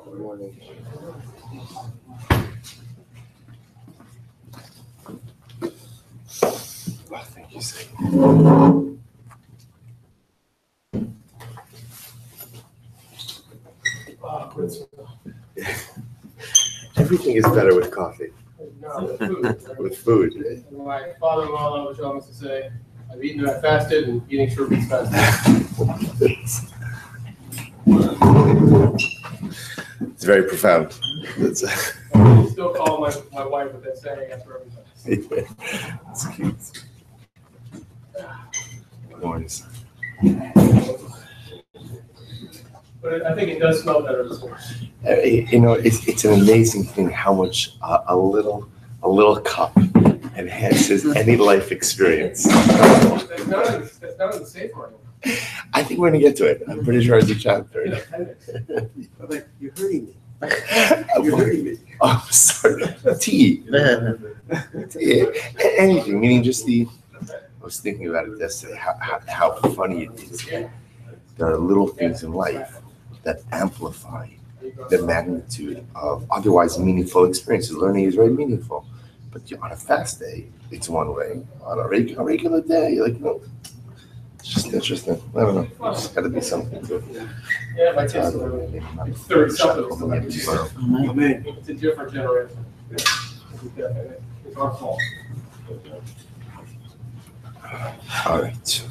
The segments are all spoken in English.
Good morning. Oh, thank you, sir. Everything is better with coffee. No, with food. With food. My father-in-law always used to say, I've eaten and I fasted, and eating sure beats fasting. It's very profound. I still call my wife with that saying after every fast. That's cute. Good morning, sir. But I think it does smell better this morning. You know, it's an amazing thing how much a little cup enhances any life experience. That's not in the safe room. I think we're gonna get to it. I'm pretty sure it's a chapter. I'm like, you're hurting me. You're hurting me. Oh, sorry. Tea. Anything, meaning just I was thinking about it yesterday, how funny it is. There are little things in life that amplify the magnitude of otherwise meaningful experiences. Learning is very meaningful. But on a fast day, it's one way. On a regular day, like, it's just interesting. I don't know. There's just got to be something to it. Yeah, my kids are 30 something. Amen. It's a different generation. It's our fault. All right.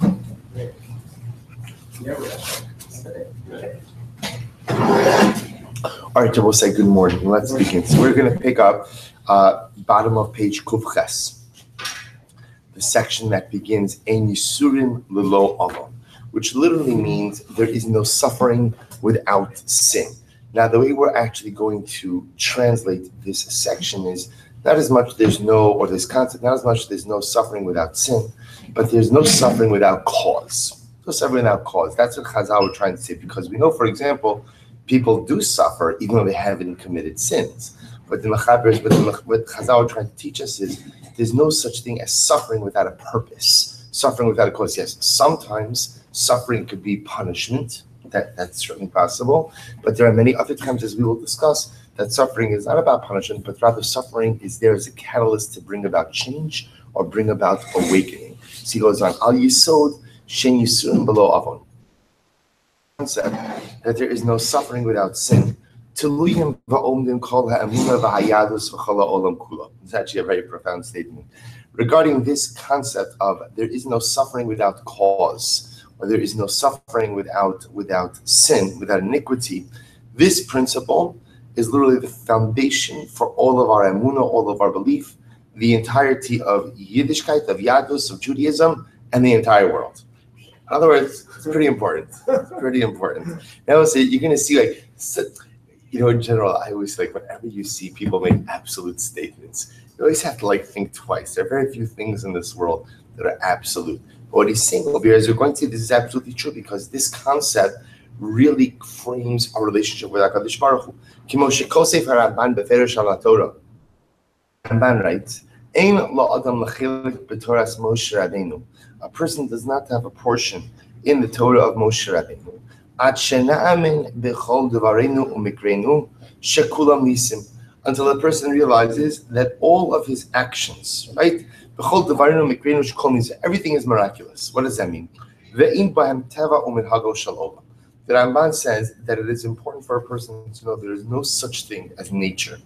All right, we'll say good morning. Let's begin. So we're going to pick up bottom of page Kuf Ches, the section that begins Ein Yisurim Lelo Avon, which literally means there is no suffering without sin. Now, the way we're actually going to translate this section is not as much there's no suffering without sin, but there's no suffering without cause. No suffering without cause. That's what Chazal were trying to say, because we know, for example, people do suffer even though they haven't committed sins. But what Chazal are trying to teach us is there's no such thing as suffering without a purpose, suffering without a cause. Yes, sometimes suffering could be punishment. That's certainly possible. But there are many other times, as we will discuss, that suffering is not about punishment, but rather suffering is there as a catalyst to bring about change or bring about awakening. So he goes on, Al Yisod Shen Yisurim Below Avon. Concept that there is no suffering without sin. It's actually a very profound statement. Regarding this concept of there is no suffering without cause, or there is no suffering without sin, without iniquity, this principle is literally the foundation for all of our emunah, all of our belief, the entirety of Yiddishkeit, of Yadus, of Judaism, and the entire world. In other words, it's pretty important. It's pretty important. Now, so you're going to see, in general, I always whenever you see people make absolute statements, you always have to think twice. There are very few things in this world that are absolute. But what he's saying over here, as you're going to see, this is absolutely true, because this concept really frames our relationship with HaKadosh Baruch Hu. Ramban writes, "Ein la'adam l'chelik b'toras Moshe Rabbeinu." A person does not have a portion in the Torah of Moshe Rabbeinu. Ad shena'amin b'chol devareinu u'mikrenu shekulam nisim. Until a person realizes that all of his actions, right? B'chol devareinu u'mikrenu shekulam nisim. Everything is miraculous. What does that mean? Ve'im b'hem teva u'minhago shel olam. The Ramban says that it is important for a person to know there is no such thing as nature.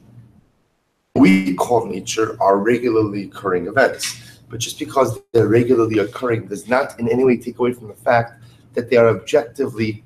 We call nature our regularly occurring events. But just because they're regularly occurring does not in any way take away from the fact that they are objectively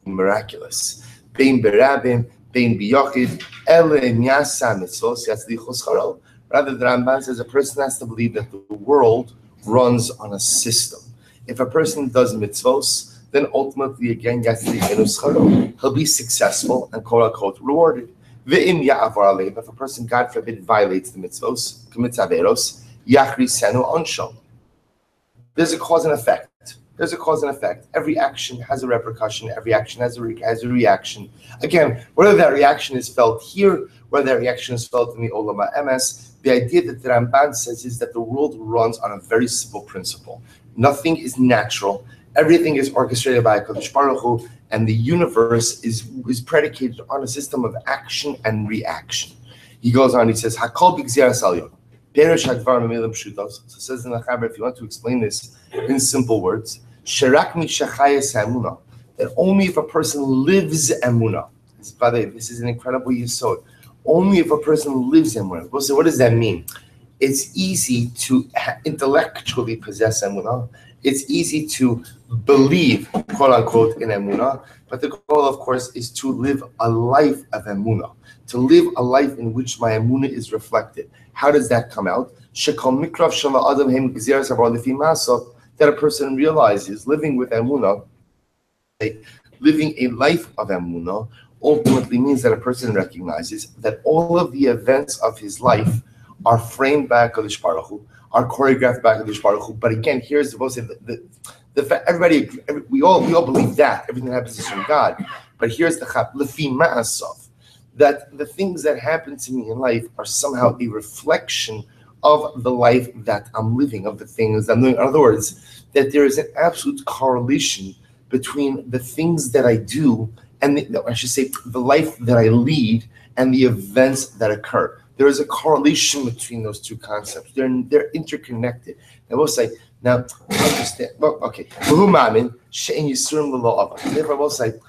miraculous. Bein berabim, bein biyachid, ele miyasa mitzvos yatzlichos charo. Rather, the Ramban says a person has to believe that the world runs on a system. If a person does mitzvos, then ultimately again yatzlichos charo. He'll be successful and quote unquote rewarded. Ve'im ya'avar aleim. If a person, God forbid, violates the mitzvos, commits averos, yachri senu onshom. There's a cause and effect. There's a cause and effect. Every action has a repercussion. Every action has a reaction. Again, whether that reaction is felt here, whether that reaction is felt in the Olam HaEmes, the idea that the Ramban says is that the world runs on a very simple principle. Nothing is natural. Everything is orchestrated by HaKadosh Baruch Hu, and the universe is predicated on a system of action and reaction. He goes on, he says, Hakol b'gzeras alyon. Perish hadvar memilim pshutos. So it says in the Chaber, if you want to explain this in simple words, sherak mi shachayes emunah, that only if a person lives emunah. This is an incredible yesod. Only if a person lives emunah. So what does that mean? It's easy to intellectually possess emunah. It's easy to believe, quote unquote, in emunah. But the goal, of course, is to live a life of emunah. To live a life in which my emunah is reflected. How does that come out? That a person realizes living with emunah, living a life of emunah, ultimately means that a person recognizes that all of the events of his life are framed by HaKadosh Baruch Hu, are choreographed by HaKadosh Baruch Hu. But again, here's the fact, we all believe that everything that happens is from God. But here's the chap, lefi ma'asav, that the things that happen to me in life are somehow a reflection of the life that I'm living, of the things I'm doing. In other words, that there is an absolute correlation between the things that I do and the life that I lead and the events that occur. There is a correlation between those two concepts. They're interconnected. I will say, now, understand, well, okay. Therefore, I will say,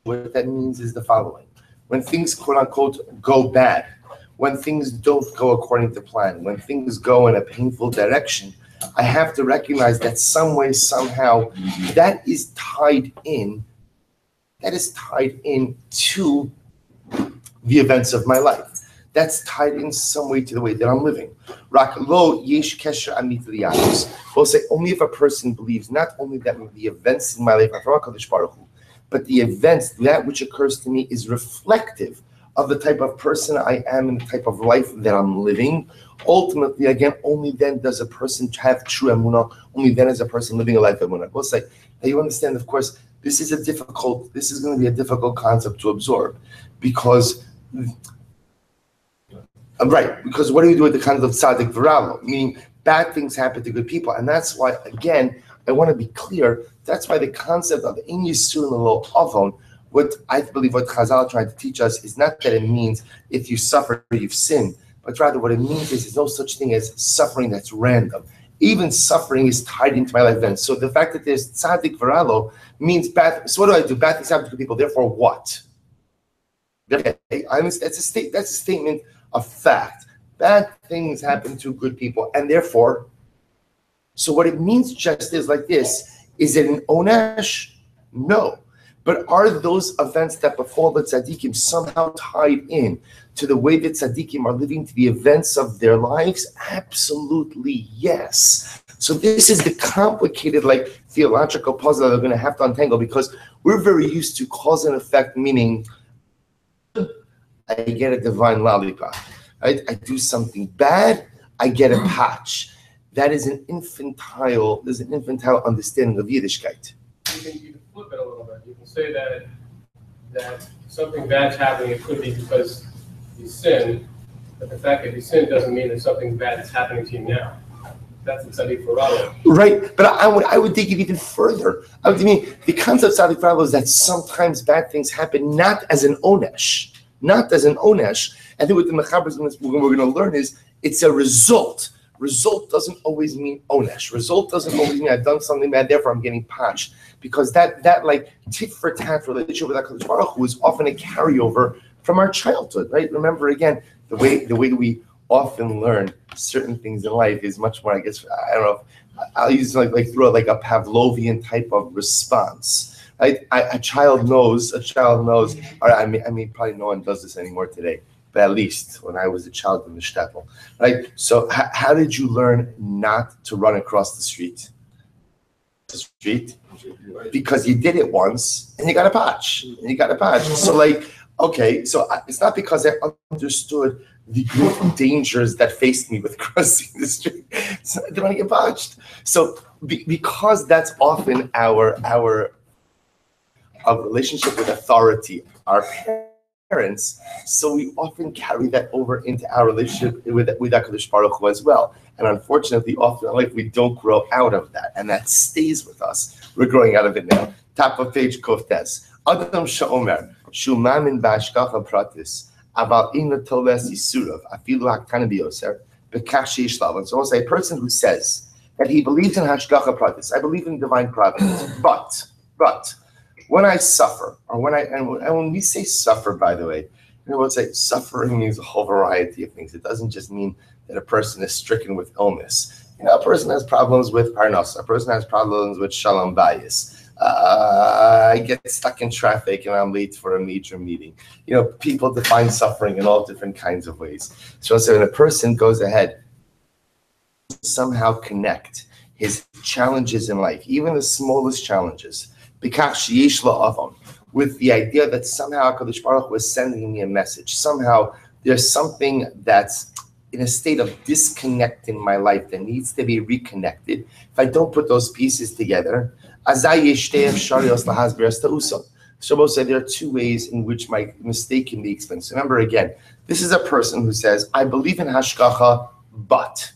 what that means is the following. When things, quote unquote, go bad, when things don't go according to plan, when things go in a painful direction, I have to recognize that some way, somehow, that is tied in to the events of my life. That's tied in some way to the way that I'm living. We'll say only if a person believes not only that the events in my life are from HaKadosh Baruch Hu, but the events, that which occurs to me is reflective of the type of person I am and the type of life that I'm living. Ultimately, again, only then does a person have true emunah. Only then is a person living a life of emunah. We'll say, now you understand, of course, this is going to be a difficult concept to absorb because what do you do with the concept of tzaddik v'ralo? Meaning bad things happen to good people. And that's why, again, I want to be clear, that's why the concept of ein yisurin lo avon, what I believe what Chazal tried to teach us is not that it means if you suffer, you've sinned, but rather what it means is there's no such thing as suffering that's random. Even suffering is tied into my life events. So the fact that there's tzaddik v'ralo means bad. So what do? Bad things happen to people. Therefore, what? Okay, that's a statement of fact. Bad things happen to good people, and therefore, so what it means just is like this: is it an onesh? No. But are those events that befall the tzaddikim somehow tied in to the way that tzaddikim are living, to the events of their lives? Absolutely, yes. So this is the complicated, theological puzzle that we're going to have to untangle, because we're very used to cause and effect, meaning I get a divine lollipop. Right? I do something bad, I get a patch. That is there's an infantile understanding of Yiddishkeit. You can flip it a little bit. You can say that something bad's happening. It could be because you sin, But the fact that you sin doesn't mean there's something bad that's happening to you now. That's the tzaddik faralo. Right, but I would take it even further. I mean, the concept of tzaddik faralo is that sometimes bad things happen not as an onesh, not as an onesh. I think what the mechaber we're going to learn is it's a result. Result doesn't always mean onesh. Result doesn't always mean I've done something bad, therefore I'm getting punished. Because that like tit for tat relationship with HaKadosh Baruch Hu is often a carryover from our childhood, right? Remember again, the way we often learn certain things in life is much more, I guess, I don't know, I'll use like through like a Pavlovian type of response. Right? A child knows, or I mean, probably no one does this anymore today, but at least when I was a child in the shtetl, right? So how did you learn not to run across the street? Because you did it once and you got a patch. So like, okay, so it's not because I understood the great dangers that faced me with crossing the street. So I didn't get patched. So because that's often our relationship with authority, our parents, so we often carry that over into our relationship with HaKadosh Baruch Hu as well. And unfortunately, often in life, we don't grow out of that, and that stays with us. We're growing out of it now. Top of page Koftes. Adam Sha'omer, Shumamin Bashkacha Pratis, Aval Ina Toles Yisurav, Afilu Hakana Bioser, Bekashi Ishlav. And so also a person who says that he believes in Hashgacha Pratis, I believe in divine providence, but when I suffer, or when we say suffer, by the way, we'll say suffering means a whole variety of things. It doesn't just mean that a person is stricken with illness. A person has problems with parnas. A person has problems with shalom bayis. I get stuck in traffic and I'm late for a major meeting. People define suffering in all different kinds of ways. So when a person goes ahead, somehow connect his challenges in life, even the smallest challenges, with the idea that somehow HaKadosh Baruch Hu is sending me a message. Somehow there's something that's in a state of disconnect in my life that needs to be reconnected. If I don't put those pieces together, Shabbos said there are two ways in which my mistake can be explained. So remember again, this is a person who says, I believe in Hashgacha, but.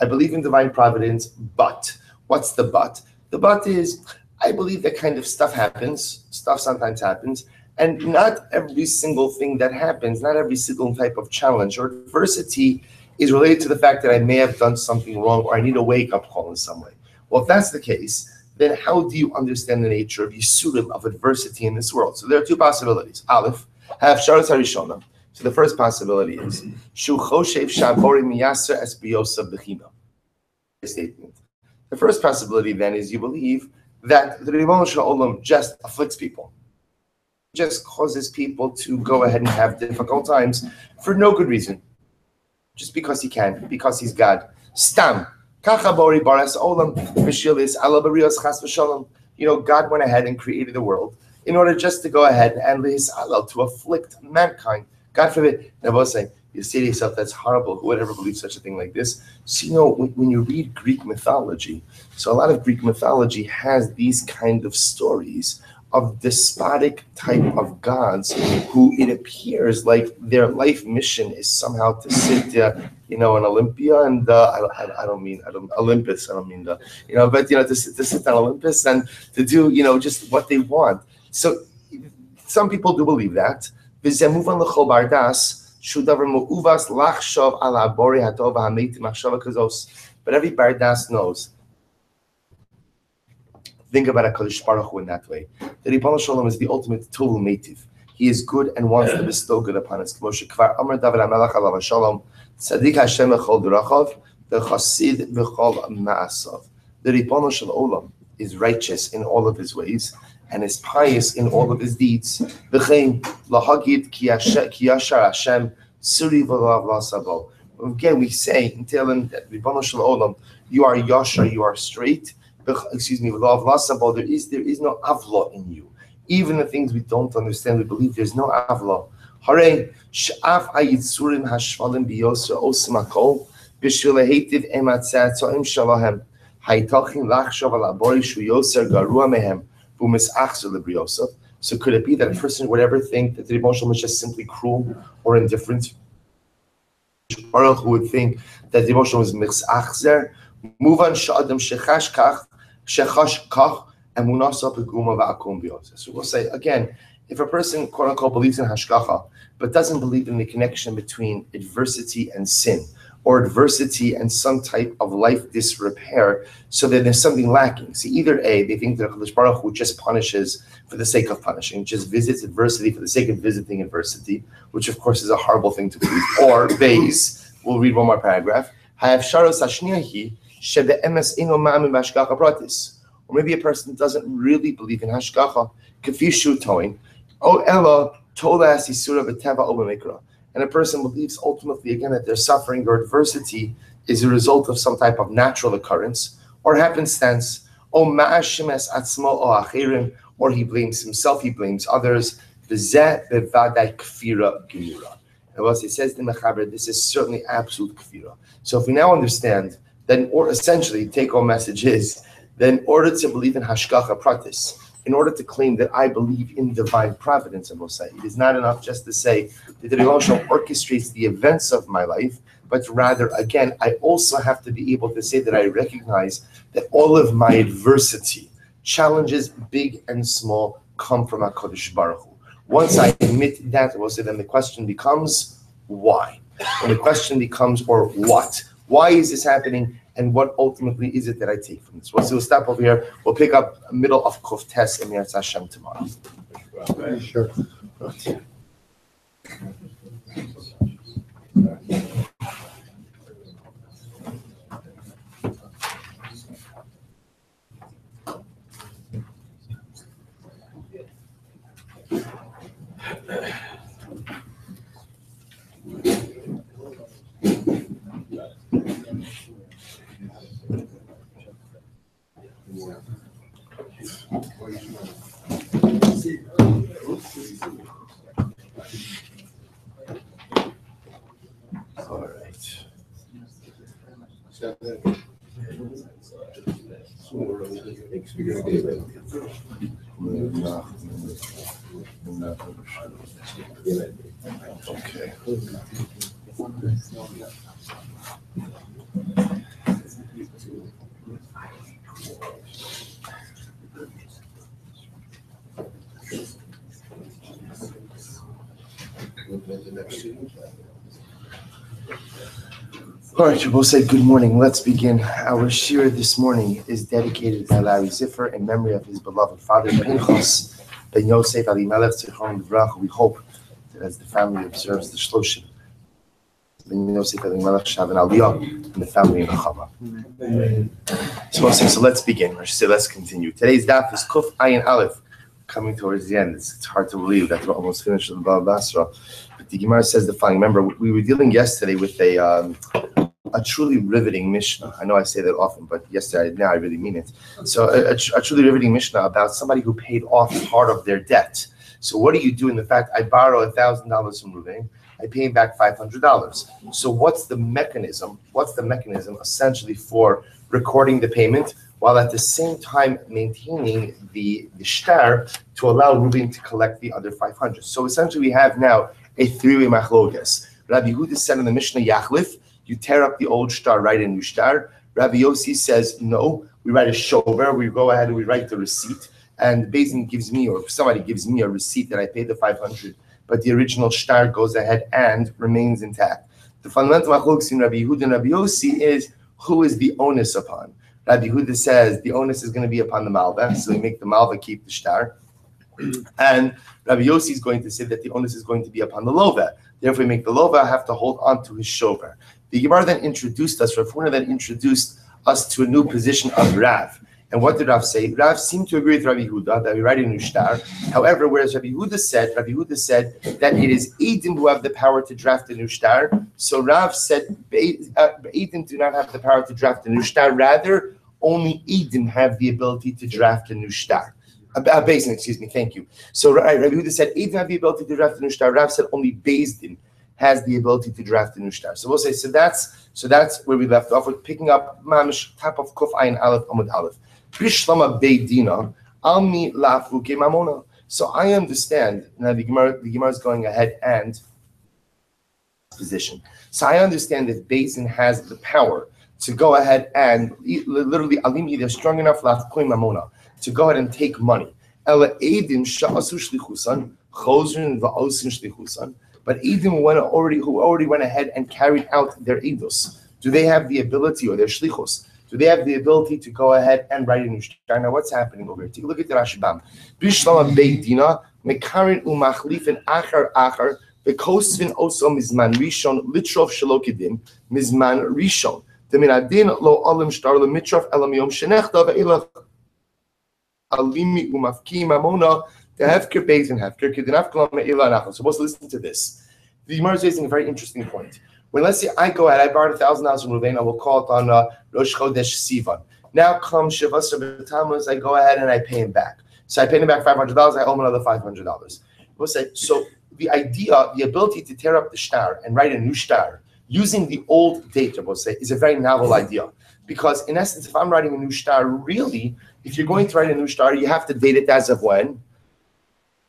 I believe in divine providence, but. What's the but? The but is, I believe that kind of stuff happens. Stuff sometimes happens. And not every single thing that happens, not every single type of challenge or adversity is related to the fact that I may have done something wrong or I need a wake-up call in some way. Well, if that's the case, then how do you understand the nature of Yisurim, of adversity in this world? So there are two possibilities. Aleph, have Sharas Harishona. So the first possibility is, Shu Choshev Shabori Miyaser Es Biyosa Bechina. Statement. The first possibility then is you believe that the Ribono Shel Olam just afflicts people. Just causes people to go ahead and have difficult times for no good reason. Just because he can, because he's God. Stam. God went ahead and created the world in order just to go ahead and to afflict mankind. God forbid. Now, say, you say to yourself, that's horrible. Who would ever believe such a thing like this? So, when you read Greek mythology, so a lot of Greek mythology has these kind of stories of despotic type of gods who it appears like their life mission is somehow to sit in Olympia and I don't mean Olympus, but to sit on Olympus and to do just what they want. So some people do believe that. But every bardas knows. Think about HaKadosh Baruch Hu in that way. The Ribono Shel Olam is the ultimate total native. He is good and wants to bestow good upon us. Amar David HaMelech alav shalom, Tzadik Hashem b'chol derachav, v'chasid b'chol ma'asav. The Ribono Shel Olam is righteous in all of his ways and is pious in all of his deeds. V'chein lahagid ki yashar Hashem suri v'lav lasavo. Again, we say and tell him that Ribono Shel Olam, you are yashar, you are straight. Excuse me, with love, there is no avla in you. Even the things we don't understand, we believe there's no avla. Hare sh'af hayitzurim hashvalim biyoser osmakol b'shvil hativ ematzatzoim shalahem haytachin lachshav alabori shu yoser garua mehem v'misachzer lebriosov. So could it be that a person would ever think that the Ribono Shel Olam is just simply cruel or indifferent? Baruch Hu would think that the emotion was mitzachzer, muvan sh'adam shechash kach, and munasa peguma va'akum bios. So we'll say again, if a person quote unquote believes in hashgacha but doesn't believe in the connection between adversity and sin, or adversity and some type of life disrepair, so that there's something lacking. See, either A, they think that HaKadosh Baruch Hu just punishes for the sake of punishing, just visits adversity for the sake of visiting adversity, which of course is a horrible thing to believe. Or B's, we'll read one more paragraph. Or maybe a person doesn't really believe in hashgacha, kafishu toin, o ella tola asisura v'teva obamikra. And a person believes ultimately, again, that their suffering or adversity is a result of some type of natural occurrence or happenstance, or ma'ashimes atzmo o achirim, or he blames himself, he blames others. V'zeh bevadai kfira gemura. And what it says in the Mechaber, this is certainly absolute kfira. So if we now understand, then, or essentially, take-home message is that in order to believe in hashgacha pratis, in order to claim that I believe in divine providence, it is not enough just to say that the Rebbe orchestrates the events of my life, but rather, again, I also have to be able to say that I recognize that all of my adversity, challenges big and small, come from HaKadosh Baruch Hu. Once I admit that, we'll say then the question becomes, why? And the question becomes, or what? Why is this happening? And what ultimately is it that I take from this? So we'll stop over here. We'll pick up middle of Kuf Tes and Yirtzeh Hashem tomorrow. Sure. All right. Okay. All right, we'll say good morning. Let's begin. Our shir this morning is dedicated by Larry Ziffer in memory of his beloved father, Pinchas ben Yosef Elimelech Zichron Livrach. We hope that as the family observes the Shloshim, ben Yosef Elimelech Shav and Aliyah, and the family in Chava. So let's begin. Let's continue. Today's daf is Kuf Ayin Aleph, coming towards the end. It's hard to believe that we're almost finished with Bava Basra. But the Gemara says the following. Remember, we were dealing yesterday with a truly riveting Mishnah. I know I say that often, but yesterday, now I really mean it. So a truly riveting Mishnah about somebody who paid off part of their debt. So what do you do in the fact I borrow $1,000 from Ruvain, I pay him back $500. So what's the mechanism? What's the mechanism essentially for recording the payment while at the same time maintaining the shtar to allow Ruvain to collect the other 500? So essentially we have now a three-way machlokas. Rabbi Yehuda said in the Mishnah Yachlif, you tear up the old shtar, write a new shtar. Rabbi Yossi says, no, we write a shover, we go ahead and we write the receipt, and Bezin gives me, or somebody gives me a receipt that I paid the 500, but the original shtar goes ahead and remains intact. The fundamental machlokes in Rabbi Yehuda and Rabbi Yossi is, who is the onus upon? Rabbi Yehuda says the onus is going to be upon the malva, so we make the malva keep the shtar. And Rabbi Yossi is going to say that the onus is going to be upon the lova. Therefore, we make the lova have to hold on to his shover. The Gemara then introduced us, Rav Huna then introduced us to a new position of Rav. And what did Rav say? Rav seemed to agree with Rabbi Yehuda that we write a new shtar. However, whereas Rabbi Yehuda said that it is Eidim who have the power to draft a new shtar. So Rav said Eidim do not have the power to draft a new shtar. Rather, only Eidim have the ability to draft a new shtar. Beis Din, thank you. So Rabbi Yehuda said Eidim have the ability to draft a new shtar. Rav said only Beis Din has the ability to draft a new shtar. So we'll say, so that's where we left off with picking up Mamish, top of Kuf Ayin Aleph Amud Aleph. Bishlama Beidina, Almi Lafuke Mamona. So I understand now the Gemara is going ahead and position. So I understand that Beis Din has the power to go ahead and literally alim, they're strong enough to go ahead and take money. But Eidim who already went ahead and carried out their edus, do they have the ability, or their shlichus? Do they have the ability to go ahead and write a new shtar? Now, what's happening over here? Take a look at the Rashbam. Bishlama Beidina mekarin umachlifin achar v'kosvin oso mizman rishon litrof shalokidim mizman rishon. Deminadin lo olim shtar lemitrof elamiyom shenechta ve'ilach alimi umafki mamona tehefker Beis Din hefker kedinaf kalam me'ila nachal. So, let's listen to this. The Gemara is raising a very interesting point. When, let's say, I go ahead, I borrowed $1,000 from Ruvain, I will call it on Rosh Chodesh Sivan. Now comes Shavas Tammuz, I go ahead and I pay him back. So I pay him back $500, I owe him another $500. We'll say, so the idea, the ability to tear up the shtar and write a new shtar using the old date, we'll say, is a very novel idea. Because in essence, if I'm writing a new shtar, really, if you're going to write a new shtar, you have to date it as of when?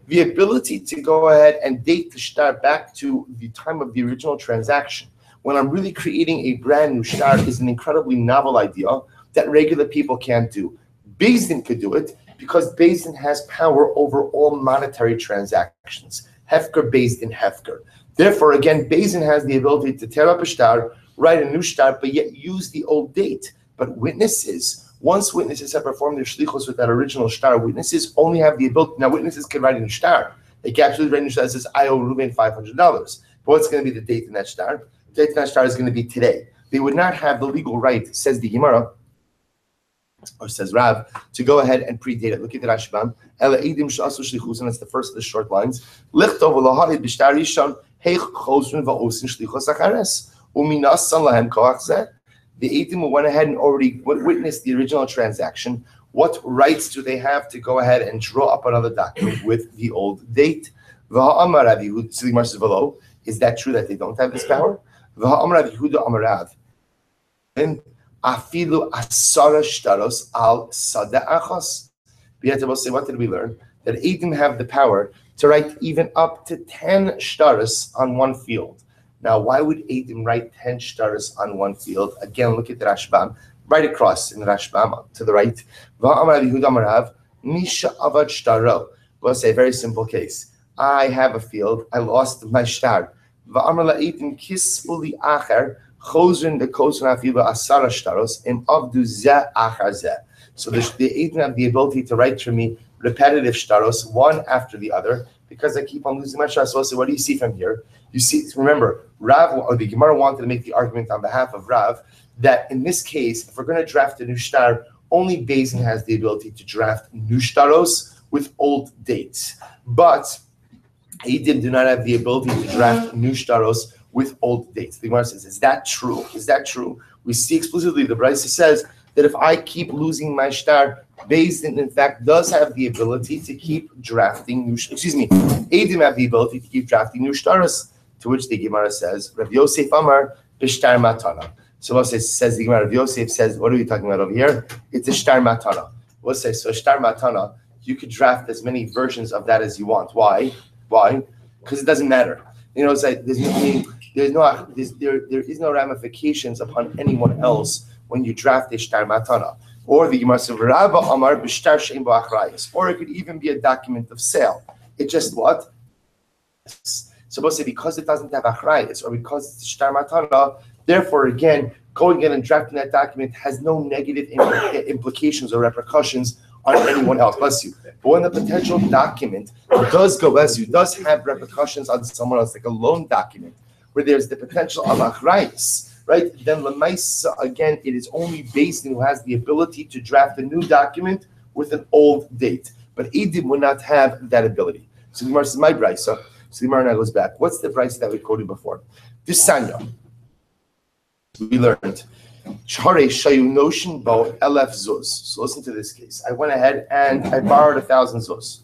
The ability to go ahead and date the shtar back to the time of the original transaction, when I'm really creating a brand new shtar, is an incredibly novel idea that regular people can't do. Beis Din could do it because Beis Din has power over all monetary transactions. Hefker, Beis Din, Hefker. Therefore, again, Beis Din has the ability to tear up a shtar, write a new shtar, but yet use the old date. But witnesses, once witnesses have performed their shlichus with that original shtar, witnesses only have the ability. Now, witnesses can write in a shtar. They can actually write in a shtar that says, I owe Reuven $500. But what's going to be the date in that shtar? The date in that shtar is going to be today. They would not have the legal right, says the Gemara, or says Rav, to go ahead and predate it. Look at the Rashbam. And that's the first of the short lines. The Eidim went ahead and already witnessed the original transaction. What rights do they have to go ahead and draw up another document with the old date? Is that true that they don't have this power? What did we learn? That Eidim have the power to write even up to 10 shtaros on one field. Now, why would Eidim write 10 shtaros on one field? Again, look at the Rashbam, right across in the Rashbam to the right. We'll say a very simple case. I have a field, I lost my shtar. So the Eidim have the ability to write for me repetitive shtaros, one after the other, because I keep on losing my shtar. So what do you see from here? You see, remember, Rav, or the Gemara wanted to make the argument on behalf of Rav that in this case, if we're going to draft a new shtar, only Beis Din has the ability to draft new shtaros with old dates. But Eidim do not have the ability to draft new shtaros with old dates. The Gemara says, is that true? Is that true? We see explicitly, the Brisa says that if I keep losing my shtar, Beis Din, in fact, does have the ability to keep drafting new, Eidim have the ability to keep drafting new shtaros. To which the Gemara says, Rav Yosef Amar b'shtar matana. So what says the Gemara? Rav Yosef says, what are we talking about over here? It's a shtar matana. We'll say, so shtar matana, you could draft as many versions of that as you want. Why? Why? Because it doesn't matter. You know, it's like there is no ramifications upon anyone else when you draft a shtar matana. Or the Gemara says, Rabba Amar b'shtar she'en bo achrayus. Or it could even be a document of sale. It just what? Supposed to say because it doesn't have achrayus or because it's shtar matana, therefore again going in and drafting that document has no negative implications or repercussions on anyone else. Bless you. But when the potential document does have repercussions on someone else, like a loan document, where there's the potential of achrayus, right? Then lemaisa again, it is only Beis Din who has the ability to draft a new document with an old date. But Eidim will not have that ability. So the Gemara says, my brisa. So the Gemara now goes back. What's the brisa that we quoted before? This Sanya. We learned. Share shayu noshin bo elef zuz. So listen to this case. I went ahead and I borrowed 1,000 zuz.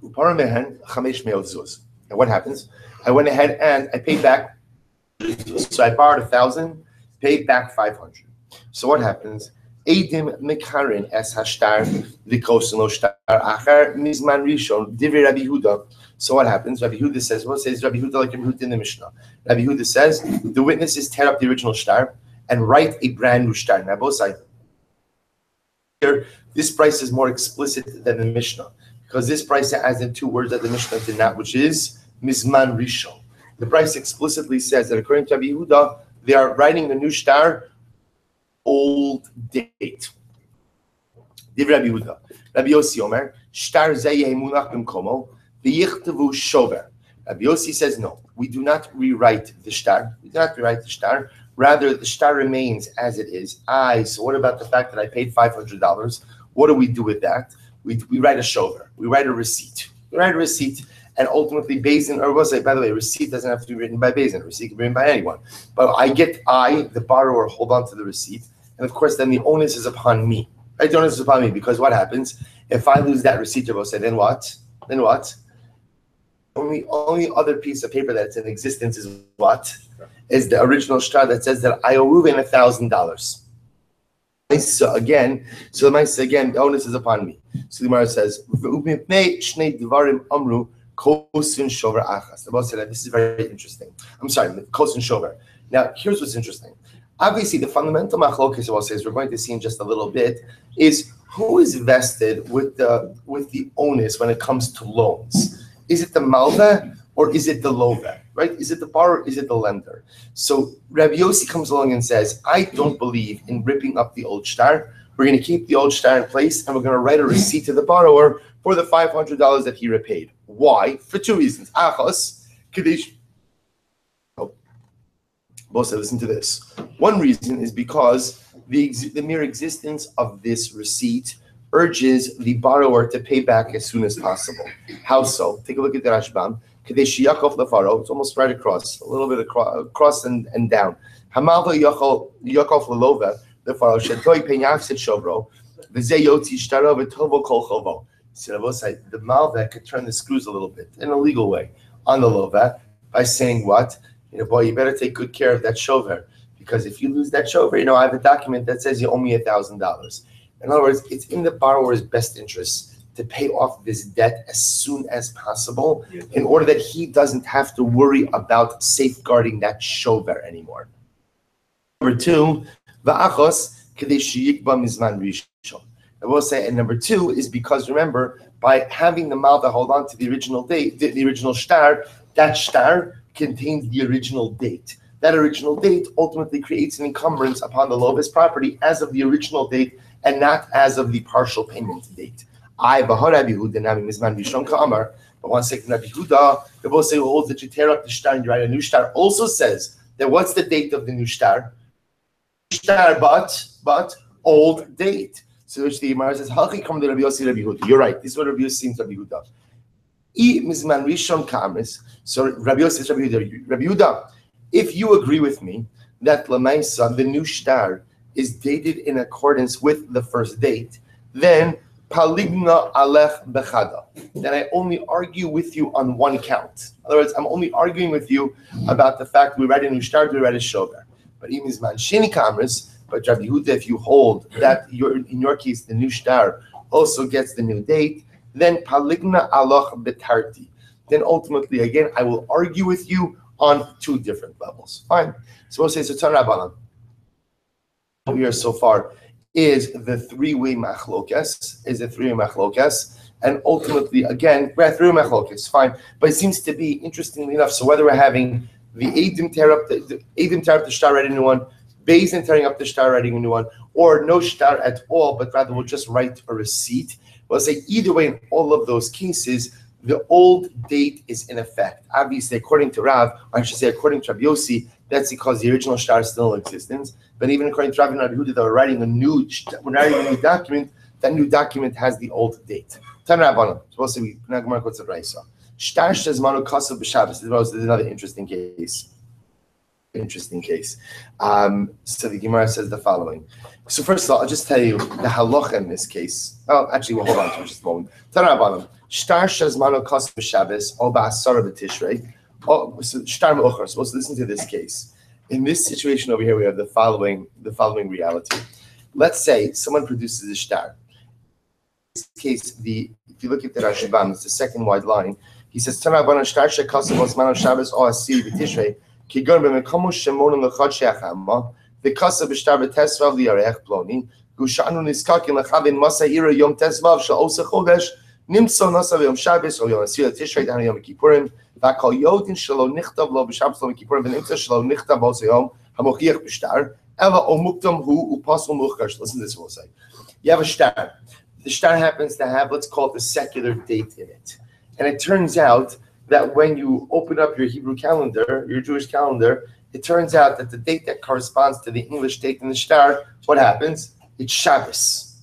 Upara mehen chamesh meot zuz. And what happens? I went ahead and I paid back. So I borrowed 1,000, paid back 500. So what happens? Eidim mekarin es hashtar v'kosen lo shtar achar mizman rishon divrei Rabbi Yehuda So what happens? Rabbi Yehuda says, what says Rabbi Yehuda like Rabbi Yehuda in the Mishnah? Rabbi Yehuda says, the witnesses tear up the original shtar and write a brand new shtar. Now both sides. Here, this price is more explicit than the Mishnah, because this price adds in two words that the Mishnah did not, which is Mizman Rishon. The price explicitly says that according to Rabbi Yehuda, they are writing a new shtar, old date. Div Rabbi Yehuda. Rabbi Yossi Omer, shtar zeh munach b'mkomo, v'yichtavu shover. Rabbi Yossi says, no, we do not rewrite the shtar. We do not rewrite the shtar. Rather, the shtar remains as it is. So what about the fact that I paid $500? What do we do with that? We write a shover. We write a receipt. We write a receipt, and ultimately, Bezin, or was it, by the way, a receipt doesn't have to be written by Bezin. A receipt can be written by anyone. But the borrower, hold on to the receipt. And of course, then the onus is upon me. Right? The onus is upon me, because what happens? If I lose that receipt, then what? Then what? Only other piece of paper that's in existence is what? Is the original shtar that says that I owe Reuven $1,000. So again, the onus is upon me. So the Gemara says, this is very interesting. I'm sorry, Kos and Shover. Now, here's what's interesting. Obviously, the fundamental machlokes we're going to see in just a little bit is who is vested with the onus when it comes to loans. Is it the malva or is it the lova? Right? Is it the borrower or is it the lender? So Rabbi Yossi comes along and says, I don't believe in ripping up the old shtar. We're going to keep the old shtar in place and we're going to write a receipt to the borrower for the $500 that he repaid. Why? For two reasons. Achos, Kadesh. Both said, listen to this. One reason is because the mere existence of this receipt urges the borrower to pay back as soon as possible. How so? Take a look at the Rashbam. Kadesh Yakov Lefaro, it's almost right across, a little bit across and down. Hamalva Yakov Lelova, Lefaro, Shetoy Penyavsit Shovro, Vizayoti Shtaro Vitovo Kol Chovo. So the Malva could turn the screws a little bit in a legal way on the Lova by saying what? Boy, you better take good care of that shover, because if you lose that shover, I have a document that says you owe me $1,000. In other words, it's in the borrower's best interest to pay off this debt as soon as possible in order that he doesn't have to worry about safeguarding that shover anymore. Number two, va'achos kadei sheyikba mizman rishon. I will say, and number two is because, remember, by having the malva hold on to the original date, the original shtar, that shtar contains the original date. That original date ultimately creates an encumbrance upon the lova's property as of the original date and not as of the partial payment date. But one second, Rabbi Yehuda, the both say holds that you tear up the shtar and you write a new shtar, also says that what's the date of the new shtar? Shtar, but old date. So which the Gemara says, Halchi come to Rabbi Yossi, Rabbi Yehuda. You're right. This is what Rabbi Yossi seems to Rabbi Yehuda. So Rabbi Yossi says, Rabbi Yehuda, if you agree with me that Lamaisa, the new shtar, is dated in accordance with the first date, then Paligna alech bechada. Then I only argue with you on one count. In other words, I'm only arguing with you about the fact we write a new shtar, we write a shover. But imizman sheni kamris. But Rabbi Yehuda, if you hold that in your case the new shtar also gets the new date, then paligna alach betarti. Then ultimately, again, I will argue with you on two different levels. Fine. So we'll say so. Tanrabanan. What we are so far is the three-way machlokes, and ultimately, again, we're at three-way machlokes, fine, but it seems to be, interestingly enough, so whether we're having the Eidim tear up the shtar, writing a new one, Bezin tearing up the shtar, writing a new one, or no shtar at all, but rather we'll just write a receipt, we'll say either way, in all of those cases, the old date is in effect. Obviously, according to Rav, or I should say according to Rabbi Yossi, that's because the original shtar is still in existence. But even according to Rav and Rabbi Yehuda, they're writing a new document. That new document has the old date. Tan Rabbanan. Supposed to be shtar shezmanu kasav b'Shabbos. This is another interesting case. So the Gemara says the following. So first of all, I'll just tell you the halacha in this case. Oh, actually, we'll hold on to it just a moment. Tan Rabbanan. Shtar shezmanu kasav b'Shabbos or ba'asara b'Tishrei. Oh, so shtar me'ocher. Supposed to listen to this case. In this situation over here, we have the following reality. Let's say someone produces a shtar. In this case, if you look at the Rashbam, it's the second wide line. He says, "Tana bana shtar shekasam osman Shabbos o asiri b'tishrei kigon b'mekomo shemonim lechad sheachama v'kasam b'shtar b'tesvav liyarech ploni gushanu niskakim lechavin masa ira yom tesvav shel osa chodesh nimtzo nasa v'yom Shabbos o yom asiri b'tishrei dana yom kippurim v'akol yodin shelo nichtav lo b'Shabbos lo kippurim v'nimtzo shelo nichtav osa yom hamochiach b'shtar ela o muktam hu upasol muchkash." Listen to this. We'll say you have a shtar. The shtar happens to have, let's call it, a secular date in it. And it turns out that when you open up your Hebrew calendar, your Jewish calendar, it turns out that the date that corresponds to the English date in the shtar, what happens? It's Shabbos.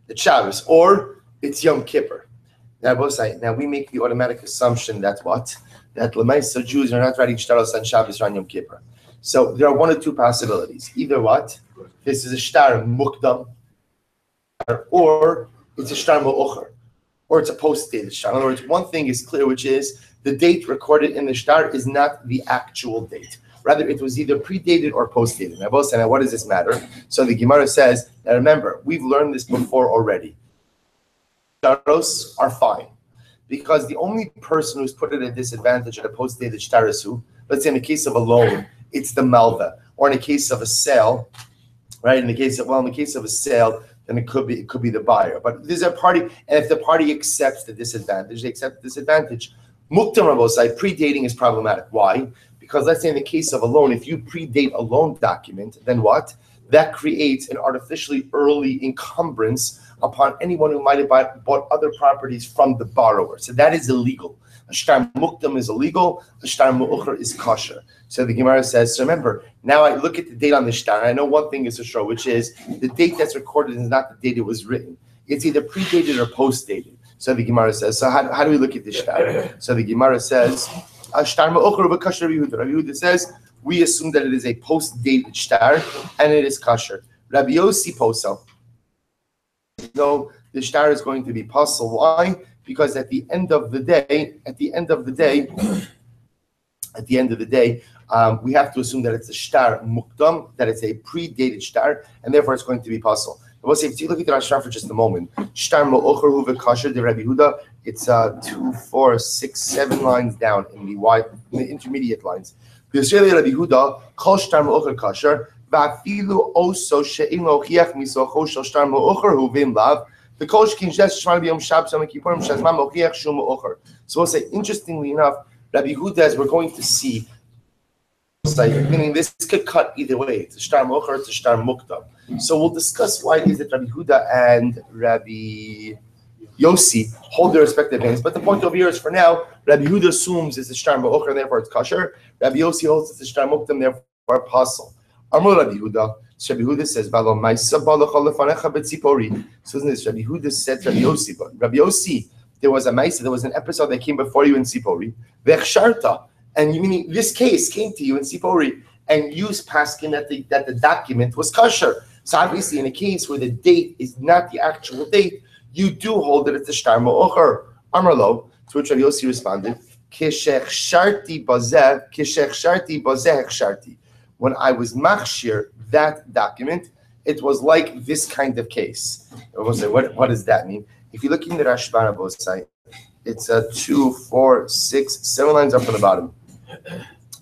It's Shabbos, or it's Yom Kippur. Now we make the automatic assumption that what? That Lamaisa Jews are not writing shtaros on Shabbos or on Yom Kippur. So there are one or two possibilities. Either what? This is a shtar mukdam, or it's a shtar mu'ucher, or it's a post-dated shtar. In other words, one thing is clear, which is the date recorded in the shtar is not the actual date. Rather, it was either predated or post-dated. Now, what does this matter? So the Gemara says, now remember, we've learned this before already. Shtaros are fine, because the only person who's put at a disadvantage at a post-dated shtar is who? Let's say in the case of a loan, it's the malva, or in the case of a sale, right? In the case of a sale, then it could be the buyer. But there's a party, and if the party accepts the disadvantage, they accept the disadvantage. Muktam Rabosai, predating is problematic. Why? Because let's say in the case of a loan, if you predate a loan document, then what? That creates an artificially early encumbrance upon anyone who might have bought other properties from the borrower. So that is illegal. A shtar muktam is illegal, a shtar mu'ucher is kosher. So the Gemara says, so remember, now I look at the date on the shtar, and I know one thing is for sure, which is the date that's recorded is not the date it was written. It's either predated or post-dated. So the Gemara says, so how do we look at the shtar? So the Gemara says, shtar mu'ucher v'kosher Rabbi Yehuda. Rabbi Yehuda says, we assume that it is a post-dated shtar, and it is kosher. Rabbi Yossi poso. No, the shtar is going to be puzzle. Why? Because at the end of the day, we have to assume that it's a shtar mukdam, that it's a predated shtar, and therefore it's going to be puzzle. We'll say, if you look at the Rashba for just a moment, shtar mo'ocher hu v'kasher de Rabbi Yehuda, it's 2, 4, 6, 7 lines down in the intermediate lines. V'yosei Rabbi Yehuda, kol shtar mo'ocher kasher, v'afilu oso she'ino chiach misocho shel shtar mo'ocher hu v'im lav. So we'll say, interestingly enough, Rabbi Yehuda, as we're going to see, meaning this could cut either way. It's a shtar mocher, it's a shtar muktam. So we'll discuss why it is that Rabbi Yehuda and Rabbi Yossi hold their respective names. But the point over here is, for now, Rabbi Yehuda assumes it's a shtar mocher, and therefore it's kosher. Rabbi Yossi holds it's a shtar muktam, therefore apostle. Amar Rabbi Yehuda. So Rabbi Yehuda says, so isn't this Rabbi Yehuda said to Rabbi Yossi, but Rabbi Yossi, there was an episode that came before you in Sipori, and you meaning this case came to you in Sipori, and you paskin that the document was kosher. So obviously, in a case where the date is not the actual date, you do hold that it's a shtar mo'ocher. Amarlo, to which Rabbi Yossi responded, when I was machshir that document, it was like this kind of case. I will say, what does that mean? If you look in the Rashba on both sides, it's 2, 4, 6, 7 lines up from the bottom.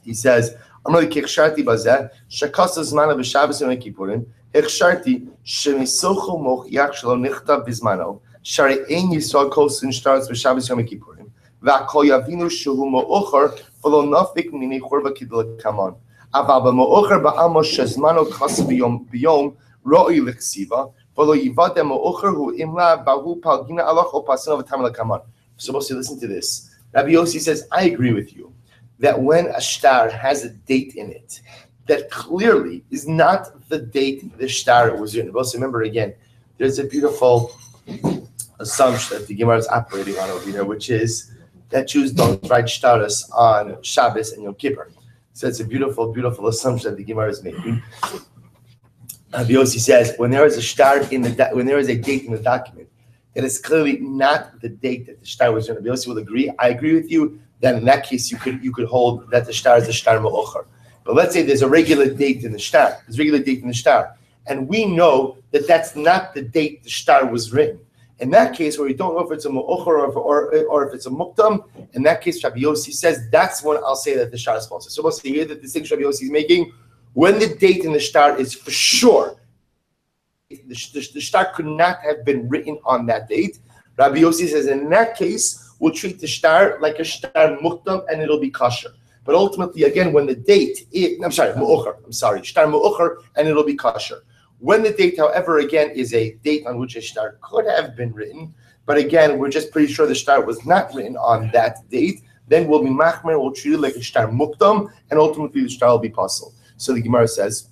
He says, "Amar kichsharti bazeh shekasa zmana b'Shabbos and Kippurim hichsharti shemisocho mochiach shelo nichtav bizmano shari ein yisrael kosin shtaros b'Shabbos Yom Kippurim v'akol yavinu shehu mo'ocher v'lo nafik minei churba kidol kamon aval b'mo'ocher ba'almo shezmano kasa b'yom ro'i l'chsiva v'lo yivadeh mo'ocher hu imla b'hu palgina alach o pasino v'tam l'kamon." So listen to this. Rabbi Yossi says, I agree with you that when a shtar has a date in it that clearly is not the date the shtar was in. Also, remember again, there's a beautiful assumption that the Gemara is operating on over here, which is that Jews don't write shtaros on Shabbos and Yom Kippur. So it's a beautiful, beautiful assumption that the Gemara is making. Rabbi Yossi says, when there is a shtar when there is a date in the document that is clearly not the date that the shtar was in, Rabbi Yossi will agree. I agree with you. Then in that case, you could hold that the shtar is a shtar mo'ocher. But let's say there's a regular date in the shtar. There's a regular date in the shtar. And we know that that's not the date the shtar was written. In that case, where we don't know if it's a mu'ucher or if it's a muktam, in that case, Rabbi Yossi says that's when I'll say that the shtar is false. So we'll see here that the distinction Rabbi Yossi is making, when the date in the shtar is for sure, the shtar could not have been written on that date. Rabbi Yossi says in that case, we'll treat the shtar like a shtar muktam and it'll be kosher. But ultimately, again, when the date is, shtar mu'ucher, and it'll be kosher. When the date, however, again, is a date on which a shtar could have been written, but again, we're just pretty sure the shtar was not written on that date, then we'll be machmer, we'll treat it like a shtar muktam, and ultimately the shtar will be possible. So the Gemara says,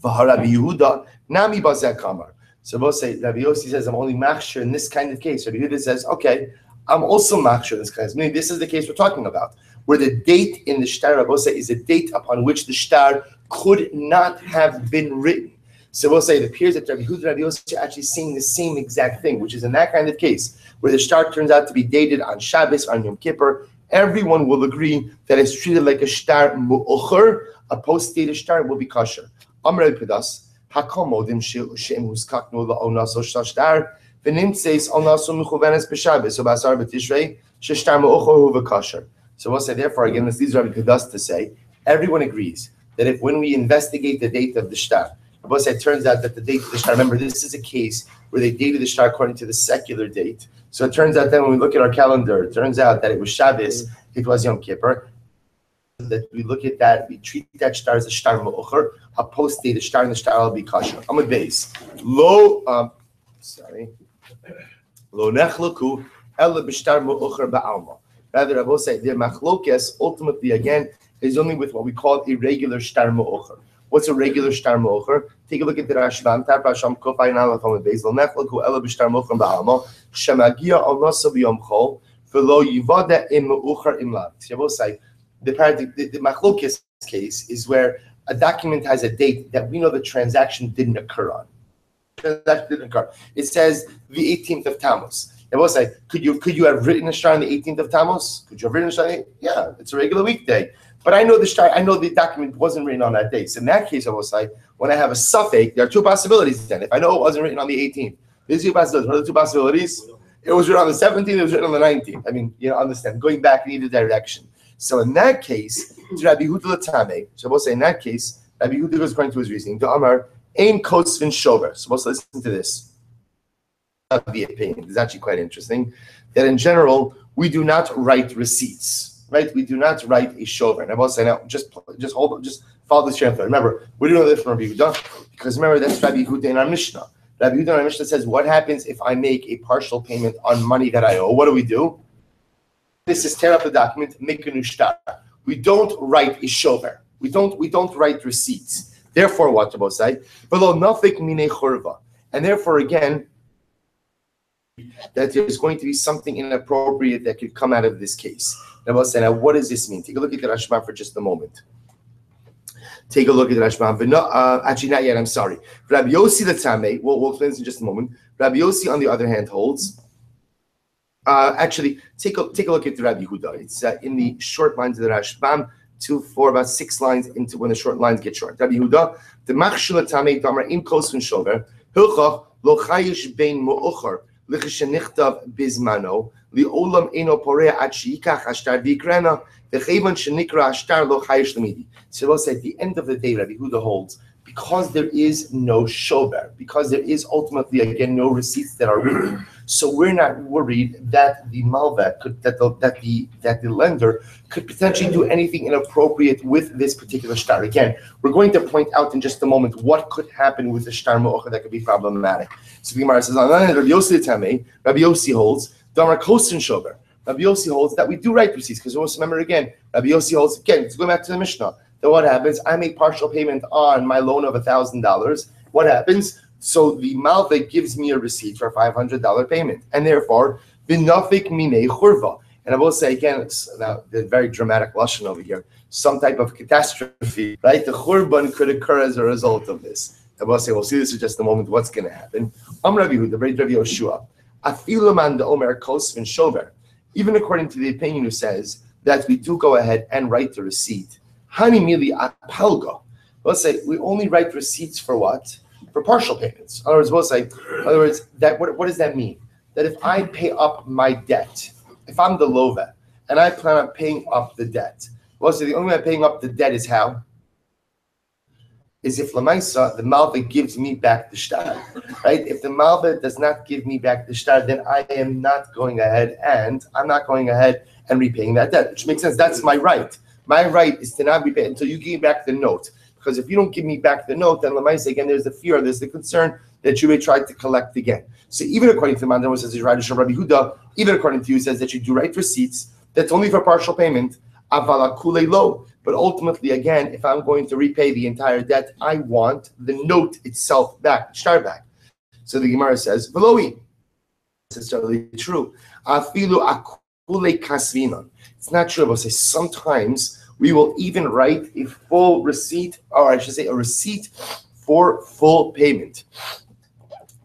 V'harabi Yehuda, nami bazeh kamar. So we'll say, Rabbi Yossi says, I'm only machshir in this kind of case. Rabbi Yehuda says, okay, I'm also machshir in this case. Meaning this is the case we're talking about, where the date in the shtar, Rabbi Yossi, is a date upon which the shtar could not have been written. So we'll say it appears that Rabbi Yehuda and Rabbi Yossi are actually saying the same exact thing, which is in that kind of case, where the shtar turns out to be dated on Shabbos, on Yom Kippur, everyone will agree that it's treated like a shtar mu'ucher, a post-dated shtar will be kosher. Amrei Pedas, Hakol modim she'em huskaknu la'onas o shtar, v'nimtzeis onas o mechuvenes b'Shabbos, o b'asar b'Tishrei, she'shtar mu'ucher hu v'kosher. So we'll say, therefore, again, this leads Rabbi Pedas to say, everyone agrees that if when we investigate the date of the shtar, it turns out that the date of the shtar, remember, this is a case where they dated the shtar according to the secular date. So it turns out then when we look at our calendar, it turns out that it was Shabbos, it was Yom Kippur. That we look at that, we treat that shtar as a shtar mu'ucher, a post-dated shtar, and the shtar will be kosher. Amud Beis. Lo nechluku ela b'shtar mu'ucher ba'alma. Rather, I will say, the machlokes ultimately, again, is only with what we call irregular shtar mu'ucher. What's a regular shtar mu'ucher? Take a look at the Rashbam. Tar Pasham Kofay Nalach Amud Beis. Lo nechluku ela b'shtar mu'ucher ba'alma. Shemagia al nasa b'yom chol. V'lo yivada im mu'ucher im lav. So I will say, the machlokes case is where a document has a date that we know the transaction didn't occur on. It says the 18th of Tammuz. I will say, could you have written a shtar on the 18th of Tammuz? Could you have written a shtar? Yeah, it's a regular weekday. But I know the document wasn't written on that date. So in that case, I will say, when I have a suffix, there are two possibilities then. If I know it wasn't written on the 18th, there's two possibilities. What are the two possibilities? It was written on the 17th, it was written on the 19th. I mean, you understand, going back in either direction. So in that case, to Rabbi Yehuda Latame, so we'll say in that case, Rabbi Yehuda goes according to his reasoning. To Amar, Ein Kosvin Shover. So we'll listen to this. The opinion is actually quite interesting. That in general, we do not write receipts, right? We do not write a shover. And I will say now, just follow this train. Remember, we don't know this from Rabbi Yehuda because remember that's Rabbi Yehuda in our Mishnah. Rabbi Yehuda in our Mishnah says, what happens if I make a partial payment on money that I owe? What do? This is tear up the document, make a new shtar. We don't write a shover. We don't write receipts. Therefore, what to say? Below nafik mine churva. And therefore, again, that there's going to be something inappropriate that could come out of this case. Now, what does this mean? Take a look at the Rashbam for just a moment. Take a look at the Rashbam. But no, actually, not yet. I'm sorry. Rabbi Yossi the Tzameh, we'll explain this in just a moment. Rabbi Yossi, on the other hand, holds. Actually, take a look at the Rabbi Yehuda. It's in the short lines of the Rashbam, 4 about 6 lines into when the short lines get short. Rabbi Yehuda, the machshul tamei damar im kosvin shover hilchach lo chayish bein mu'ucher lichshenichtav bizmano li'olam eno porea ad sheikach ashtar vikrena v'chayvan shenikra ashtar lo chayish lemidi. So we'll say at the end of the day, Rabbi Yehuda holds, because there is no shover, because there is ultimately again no receipts that are written, so we're not worried that the malveh could that the lender could potentially do anything inappropriate with this particular shtar. Again, we're going to point out in just a moment what could happen with the shtar mu'ucher that could be problematic. So the Gemara says, Rabbi Yossi holds damar kosin shover. Rabbi Yossi holds that we do write receipts because also remember again, Rabbi Yossi holds again. Let's go back to the Mishnah. Then what happens? I make partial payment on my loan of $1,000. What happens? So the malveh gives me a receipt for a $500 payment, and therefore v'nafik minei churva. And I will say again, it's now the very dramatic lashon over here, some type of catastrophe, right? The churban could occur as a result of this. I will say we'll see this in just a moment. What's going to happen? Rabbi Yehuda, Rabbi Yoshua, afilu man the omer kosvin shover. Even according to the opinion who says that we do go ahead and write the receipt. Hani mili apalgo. Let's say we only write receipts for what? For partial payments. In other words, that what does that mean? that if I pay up my debt, if I'm the lova, and I plan on paying up the debt, well, so the only way I'm paying up the debt is how? Is if Lamaisa, the Malva gives me back the shtar, right? If the Malva does not give me back the shtar, then I am not going ahead and repaying that debt, which makes sense. That's my right. My right is to not repay until you give me back the note. Because if you don't give me back the note, then Lamaisa, again, there's the fear, there's the concern that you may try to collect again. So even according to the Mandan, says Rabbi Huda, even according to you, says that you do write receipts. That's only for partial payment. Avala kule lo. But ultimately, again, if I'm going to repay the entire debt, I want the note itself back, shtar back. So the Gemara says, "Veloi." This is totally true. Afilu akule kasvinon. It's not true. But say sometimes we will even write a full receipt, or I should say, a receipt for full payment.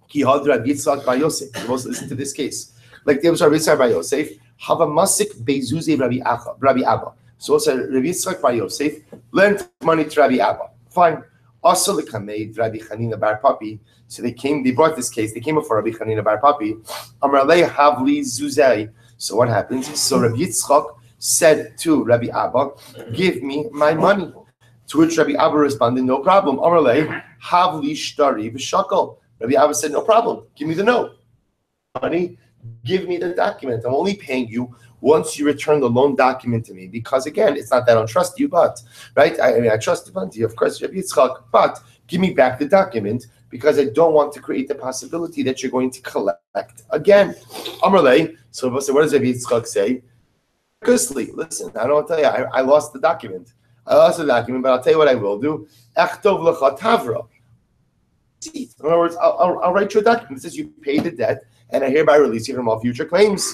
Ki had Rabbi Yitzchak bar Yosef. You must listen to this case. Like there was Rabbi Yitzchak bar Yosef. Hava masik bezuze Rabbi Abba. So also Rabbi Yitzchak bar Yosef lent money to Rabbi Abba. Fine. Also lekamei Rabbi Chanina bar Papi. So they brought this case. They came before Rabbi Chanina bar Papi. Amralei havli zuzei. So what happens? So Rabbi Yitzchak said to Rabbi Abba, "Give me my money." To which Rabbi Abba responded, "No problem." Amralei havli shtari v'shakal. Rabbi Abba said, "No problem. Give me the note. Money. Give me the document. I'm only paying you once you return the loan document to me, because again, it's not that I don't trust you, but right? I trust you, of course, Rabbi Yitzchak, but give me back the document because I don't want to create the possibility that you're going to collect again." Amrlei. So what does Rabbi Yitzchak say? Listen, I don't want to tell you, I lost the document. But I'll tell you what I will do. Echtov lecha tavra. In other words, I'll write you a document that says you pay the debt, and I hereby release you from all future claims.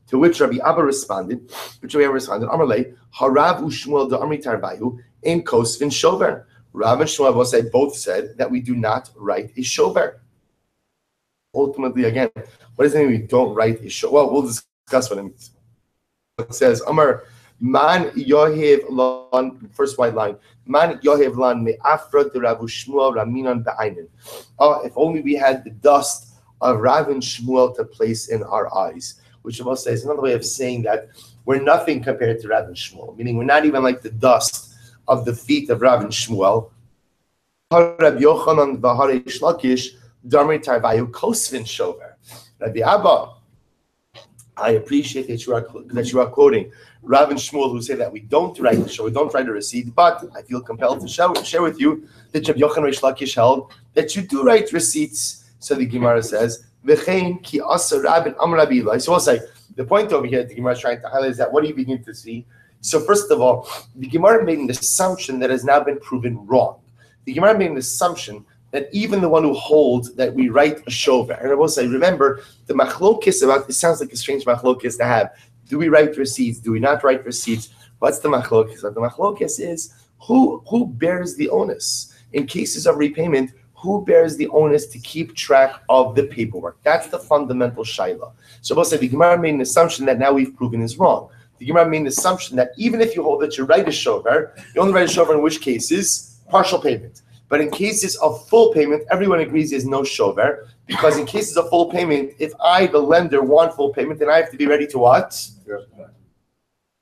To which Rabbi Abba responded, Amarle, Harav u'Shmuel da'amri tarvayu in kosvin shover. Rav and Shmuel both said that we do not write a shover. Ultimately, again, what does it mean we don't write a shover? Well, we'll discuss what it means. It says, Amar, Man yohev lan, first white line, Man yohev lan me'afra de Rav Shmuel raminan ba'aynin. Oh, if only we had the dust of Rav and Shmuel to place in our eyes. Which I must say is another way of saying that we're nothing compared to Rav and Shmuel, meaning we're not even like the dust of the feet of Rav and Shmuel. Rabbi Yochanan v'harei Shlakish darmei tarvayu kosvin shover. Rabbi Abba, I appreciate that you are quoting Rav and Shmuel, who say that we don't write the show, we don't write a receipt, but I feel compelled to share with you that Rabbi Yochanan Reish Lakish held that you do write receipts. So the Gemara says, "V'chein ki asa Rabin am Rabbi Eli." So we'll say the point over here that the Gemara is trying to highlight is that what do you begin to see? So first of all, the Gemara made an assumption that has now been proven wrong. The Gemara made an assumption that even the one who holds that we write a shover, and I will say, remember, the machlokis about, it sounds like a strange machlokis to have. Do we write receipts? Do we not write receipts? What's the machlokis? The machlokis is who bears the onus? In cases of repayment, who bears the onus to keep track of the paperwork? That's the fundamental shaila. So we'll say the Gemara made an assumption that now we've proven is wrong. The Gemara made an assumption that even if you hold that you write a shover, you only write a shover in which cases? Partial payment. But in cases of full payment, everyone agrees there's no shover, because in cases of full payment, if I, the lender, want full payment, then I have to be ready to what?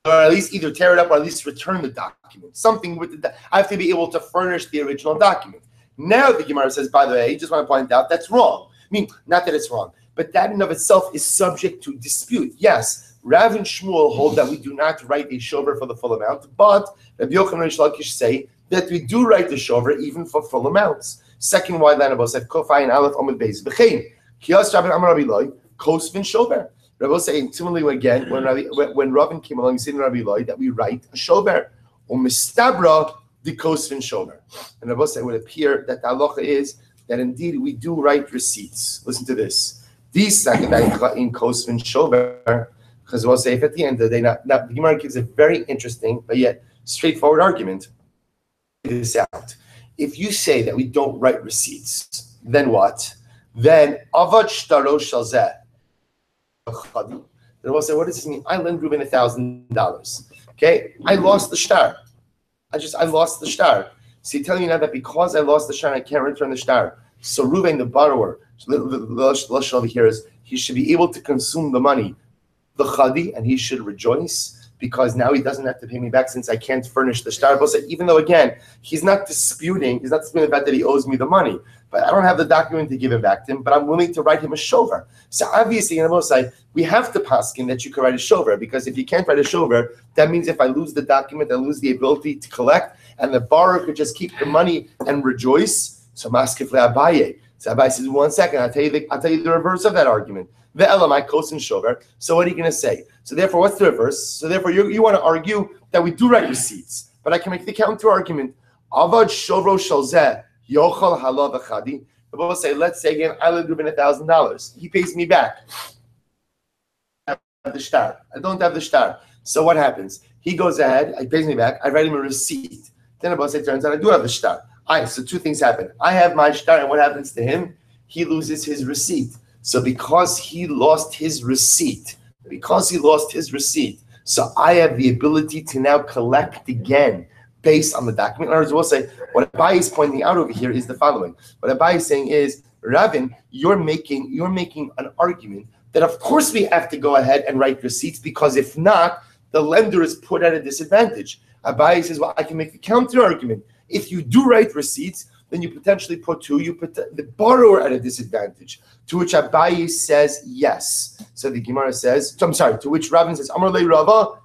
Or at least either tear it up or at least return the document. Something with I have to be able to furnish the original document. Now the Gemara says, by the way, I just want to point out that's wrong. I mean, not that it's wrong, but that in of itself is subject to dispute. Yes, Rav and Shmuel hold that we do not write a shover for the full amount, but Rabbi Yochanan and Shlakish say that we do write the shover even for full amounts. Second wide line above said, Kofayin Aleph Omid Beis V'chein Kiyas Rabbi Amar Rabbi Loi Kosvin shover. Rabbi saying similarly again when Ravin came along, he said to Rabbi Loi that we write a shover or mistabra the kosvin shover. And Rabbi said it would appear that the halacha is that indeed we do write receipts. Listen to this. These second in kosvin shover, because we'll say if at the end of the day, now the Gemara gives a very interesting but yet straightforward argument. This out. If you say that we don't write receipts, then what? Then avad shtaro shalzeh. Then we'll say, what does this mean? I lend Reuben $1,000. Okay, I lost the shtar. I lost the shtar. So you're telling me now that because I lost the shtar, I can't return the shtar. So Reuben, the borrower, So the lashon over here is he should be able to consume the money, the chadi, and he should rejoice because now he doesn't have to pay me back since I can't furnish the shtar. Even though again he's not disputing the fact that he owes me the money, but I don't have the document to give it back to him. But I'm willing to write him a shover. So obviously, in the we have to paskin that you can write a shover because if you can't write a shover, that means if I lose the document, I lose the ability to collect, and the borrower could just keep the money and rejoice. So maskif le'abaye. So Abaye says, 1 second, I'll tell you the reverse of that argument. The elamai kosin shover. So what are you going to say? So therefore, what's the reverse? So therefore, you want to argue that we do write receipts, but I can make the counter argument. Avad shovro shalzeh yochal halav achadi. The Bible say, let's say again, I lend Reuben $1,000. He pays me back. I don't have the shtar. I don't have the shtar. So what happens? He goes ahead. He pays me back. I write him a receipt. Then the Bible say, turns out I do have the shtar. So two things happen. I have my shtar, and what happens to him? He loses his receipt. So because he lost his receipt, so I have the ability to now collect again based on the document. In other words, we'll say what Abaye is pointing out over here is the following. What Abaye is saying is, Ravin, you're making an argument that of course we have to go ahead and write receipts because if not, the lender is put at a disadvantage. Abaye says, well, I can make the counter argument. If you do write receipts, then you potentially put the borrower at a disadvantage. To which Abaye says yes. So the Gemara says, to which Ravin says, Amar le Rava,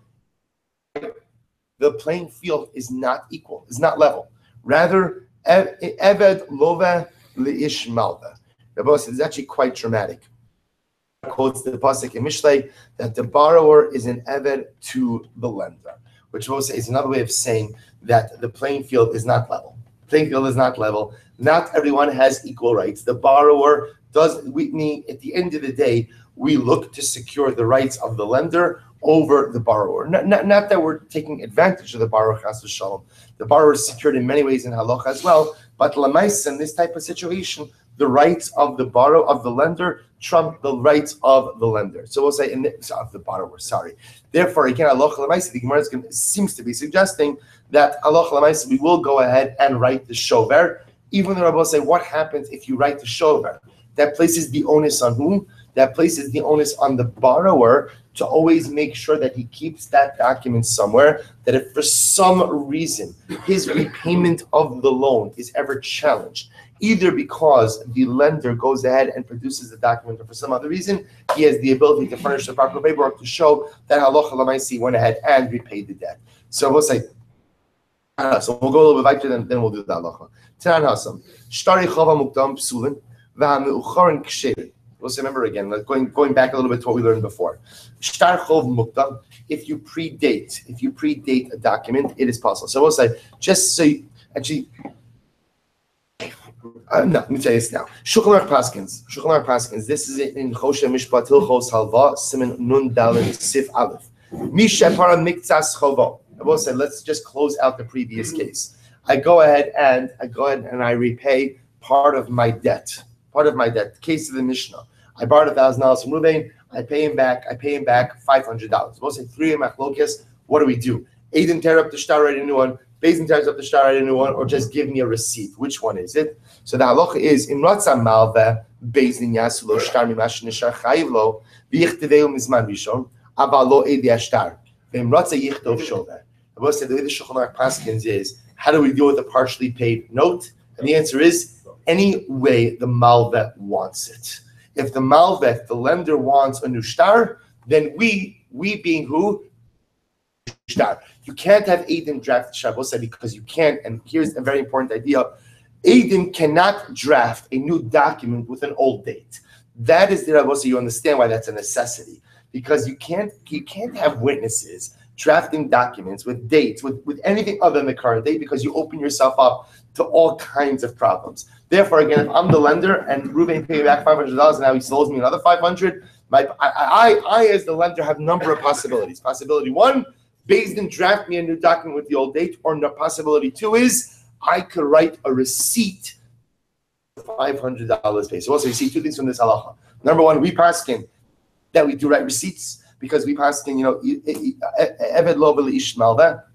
the playing field is not equal, is not level. Rather, Eved love leish malva. Rabbi says it's actually quite dramatic. Quotes the pasuk in Mishlei that the borrower is an Eved to the lender, which Rabbi says is another way of saying that the playing field is not level. Playing field is not level. Not everyone has equal rights. The borrower does. At the end of the day, we look to secure the rights of the lender over the borrower. Not that we're taking advantage of the borrower, chas v'shalom. The borrower is secured in many ways in halacha as well. But l'maisa, in this type of situation, the rights of the lender trump the rights of the lender. So we'll say of the borrower. Sorry. Therefore, again, halacha l'maisa, the Gemara seems to be suggesting that halacha l'maisa we will go ahead and write the shover. Even the Rabbi will say, what happens if you write the shover? That places the onus on whom? That places the onus on the borrower to always make sure that he keeps that document somewhere, that if for some reason his repayment of the loan is ever challenged, either because the lender goes ahead and produces the document or for some other reason, he has the ability to furnish the proper paperwork to show that halacha l'maisi went ahead and repaid the debt. So we'll say, so we'll go a little bit back to them, then we'll do the halacha. Tanan hasam, shtari chava mukdam psulin, v'hameucharin ksherin. Let's remember again, going back a little bit to what we learned before. Shtar chov mukdam, if you predate a document, it is possible. So we'll say, just so you, actually, no, let me tell you this now. Shulchan Aruch Paskins. This is in Choshe Mishpat Hilchos Halva Siman Nun Dalin Sif Aleph. Mishepara Miktsas Chovo. I will say, let's just close out the previous case. I go ahead and I repay part of my debt. The case of the Mishnah. I borrowed $1,000 from Ruvain. I pay him back $500. We'll say 3 machlokas. What do we do? Aiden tear up the shtar, write a new one. Bezin tears up the shtar, write a new one, or just give me a receipt. Which one is it? So the halacha is in Ratzah Malva Bezin Yasulo Shtar Mimash Nishar Chayivlo V'Yichteveu Mizman Rishon Avalo Edi Ashtar V'Im Ratzah Yichtov Shover. I will say the way the Shulchan Aruch Paskins is, how do we deal with a partially paid note? And the answer is any way the Malvet wants it. If the Malvet, the lender, wants a new shtar, then we being who? Shtar. You can't have Aiden draft the shtar, because you can't, and here's a very important idea. Aiden cannot draft a new document with an old date. That is the Rabbi, you understand why that's a necessity. Because you can't have witnesses drafting documents with dates, with anything other than the current date, because you open yourself up to all kinds of problems. Therefore, again, if I'm the lender and Ruvain paid me back $500 and now he owes me another $500, I as the lender have a number of possibilities. Possibility 1, Beis Din draft me a new document with the old date, or possibility 2 is I could write a receipt for $500 paid. So also you see 2 things from this halacha. Number 1, we paskin that we do write receipts, because we paskin, Eved lo v'leish malva.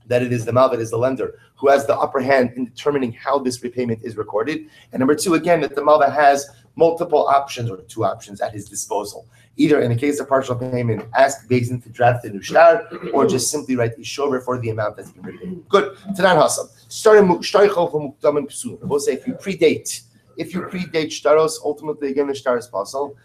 that it is the Malva, is the lender, who has the upper hand in determining how this repayment is recorded. And number two, again, that the Malva has multiple options or two options at his disposal. Either in the case of partial payment, ask Bezin to draft the new shtar, or just simply write Ishover for the amount that's been repaid. Good. Tanan Hassam. We'll say if you predate shtaros, ultimately again the shtar is possible.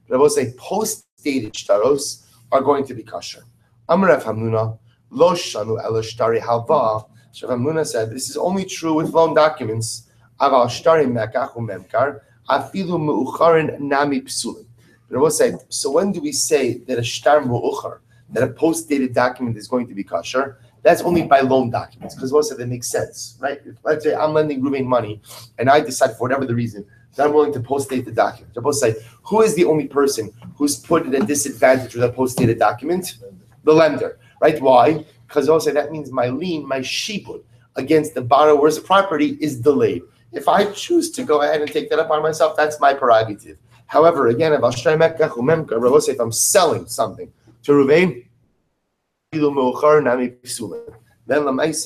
We'll say post-dated shtaros are going to be kosher. Amar Rav Hamnuna, lo shanu ela shtari halva. Rav Hamnuna said this is only true with loan documents. Aval shtari mekach umemkar afilu meucharin nami psulim. But I will say, so when do we say that a shtar meuchar, that a post-dated document is going to be kosher? That's only by loan documents, because most of it makes sense, right? Let's say I'm lending Ruvain money, and I decide for whatever the reason that I'm willing to post-date the document. They're both say, who is the only person who's put at a disadvantage with a post-dated document? The lender, right? Why? Because also that means my lien, my shibud against the borrower's property is delayed. If I choose to go ahead and take that up on myself, that's my prerogative. However, again, if I'm selling something to Ruvain, then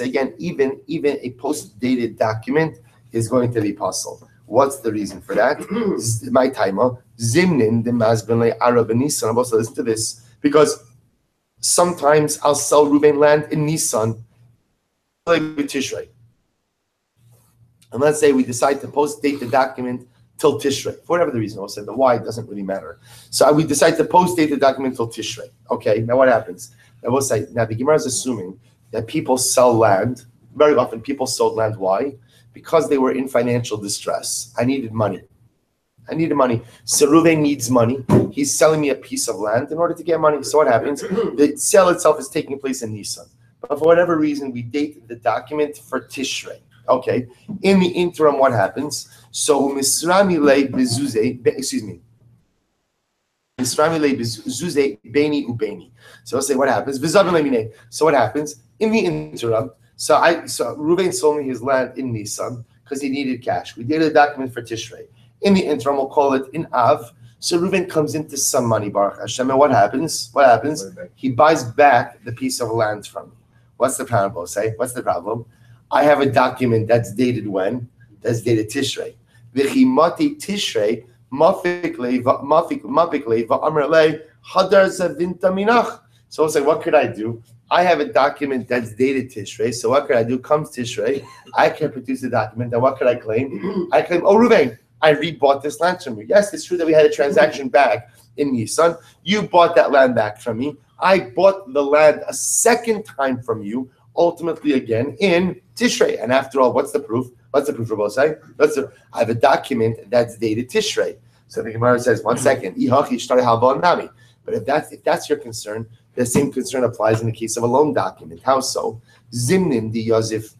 again, even a post-dated document is going to be possible. What's the reason for that? My timer, Zimnin the Mazbele Arab and Nissan. I'm also listen to this because sometimes I'll sell Ruvain land in Nissan, Tishrei. And let's say we decide to post-date the document till Tishrei. For whatever the reason, I'll say the why doesn't really matter. So we decide to post-date the document till Tishrei. Okay, now what happens? I will say, now the Gemara is assuming that people sell land. Very often people sold land. Why? Because they were in financial distress. I needed money. So Ruvain needs money. He's selling me a piece of land in order to get money. So what happens? The sale itself is taking place in Nisan. But for whatever reason, we date the document for Tishrei. Okay. In the interim, what happens? So Misrami le bezuze, Misrami le bezuze beni ubeni. So I'll say what happens? So what happens? In the interim, so Ruvain sold me his land in Nisan because he needed cash. We did a document for Tishrei. In the interim, we'll call it in Av. So Ruvain comes into some money, Baruch Hashem, and what happens? He buys back the piece of land from me. What's the problem? What's the problem? I have a document that's dated when? That's dated Tishrei. V'chimati Tishrei mafik le va'amr le hadar zavinta minach. So I'll say, what could I do? I have a document that's dated Tishrei. So what could I do? Comes Tishrei, I can produce the document. Now what could I claim? I claim, oh Ruvain, I rebought this land from you. Yes, it's true that we had a transaction back in Nisan. You bought that land back from me. I bought the land a second time from you, ultimately again in Tishrei. And after all, what's the proof? What's the proof for both sides? I have a document that's dated Tishrei. So the Gemara says, 1 second. But if that's your concern, the same concern applies in the case of a loan document. How so? Zimnin di Yosef.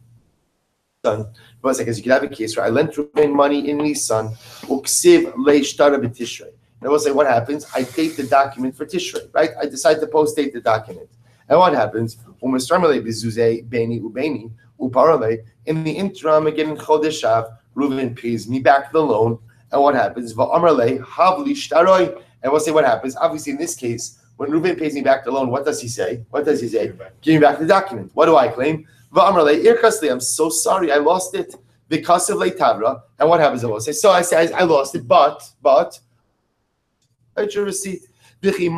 Because you could have a case where I lent Ruvain money in Nisan, uksiv leishtara b'tishrei. And I will say, what happens? I date the document for Tishrei, right? I decide to post-date the document. And what happens? In the interim, again in Chodeshav, Ruvain pays me back the loan. And what happens? And we'll say what happens. Obviously, in this case, when Ruvain pays me back the loan, what does he say? Give me back the document. What do I claim? I'm so sorry, I lost it because of Tavra. And what happens? I will say, so I say I lost it, but write your receipt. And I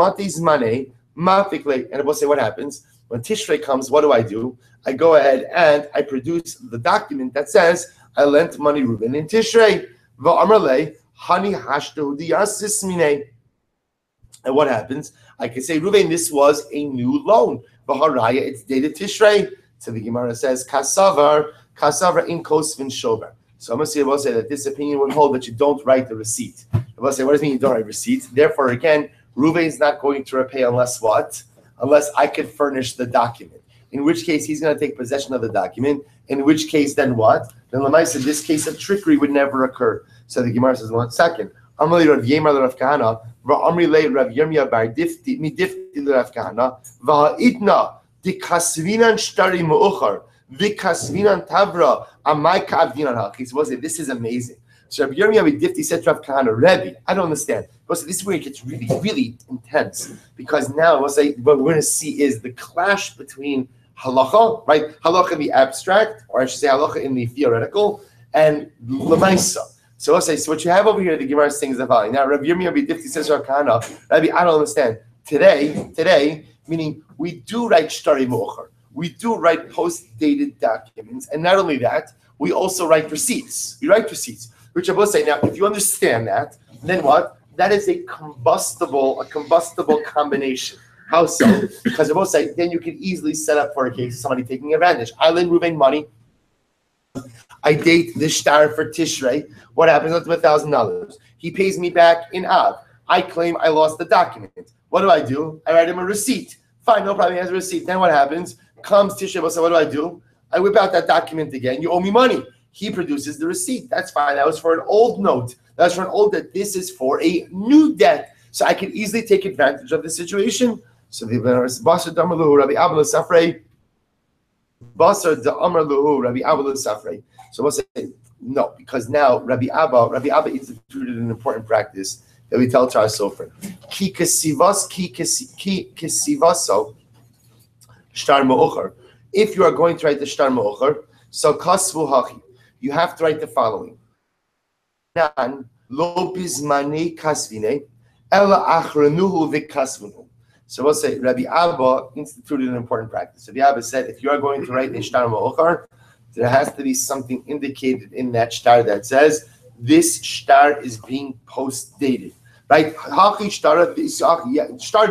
will say what happens when Tishrei comes. What do? I go ahead and I produce the document that says I lent money Ruvain in Tishrei. And what happens? I can say, Ruvain, this was a new loan. V'haraya, it's dated Tishrei. So the Gemara says, Kasavar in Kosvin Shover. So I'm going to say that this opinion would hold that you don't write the receipt. I will say, what does it mean you don't write receipt? Therefore, again, Ruvain is not going to repay unless what? Unless I could furnish the document. In which case, he's going to take possession of the document. In which case, then what? Then Lamais in this case of trickery would never occur. So the Gemara says, 1 second. Amali Rav Yemar Rav Kahana, Amri Le Rav Yirmiyah Bar Difti Mi Difti Rav Kahana, Va'itna Dikasvinan Shtari Mu'uchar, Dikasvinan Tavra, Amai Ka'avdinan Hach. He says, this is amazing. So Rabbi Yirmiyah Difti said to Rav Kahana, Rebbe, I don't understand. But this is where it gets really, really intense, because now what we're going to see is the clash between halacha, right? Halacha in the abstract, or I should say halacha in the theoretical, and lemaisa. So what you have over here, the Gemara is saying is the following. Now, Rabbi Yirmiyah Difti says to Rav Kahana, Rebbe, I don't understand. Today, meaning we do write shtari mu'achar. We do write post-dated documents, and not only that, we also write receipts. We write receipts, which I will say now. If you understand that, then what? That is a combustible combination. How so? Because I will say, then you can easily set up for a case of somebody taking advantage. I lend Ruvain money. I date the shtar for Tishrei. What happens? That's $1,000. He pays me back in Av. I claim I lost the document. What do? I write him a receipt. Fine, no problem. He has a receipt. Then what happens? Comes Tishrei. So what do? I whip out that document again. You owe me money. He produces the receipt. That's fine. That was for an old note. That's for an old debt. This is for a new debt. So I can easily take advantage of the situation. So the Basra Damar Luhu, Rabbi Abba Safrei. Basra Damar Luhu, Rabbi Abba Safrei. So we'll say no, because now Rabbi Abba instituted an important practice that we tell to our sofer. Ki kesivaso shtar mo'ocher. If you are going to write the shtar mo'ocher, so kasvu hachi, you have to write the following. Nan lo bizmane kasvine ela achrenuhu v'kasvunu. So we'll say Rabbi Abba instituted an important practice. Rabbi Abba said, if you are going to write the shtar mo'ocher, there has to be something indicated in that shtar that says this shtar is being post-dated. Right? Hachi shtar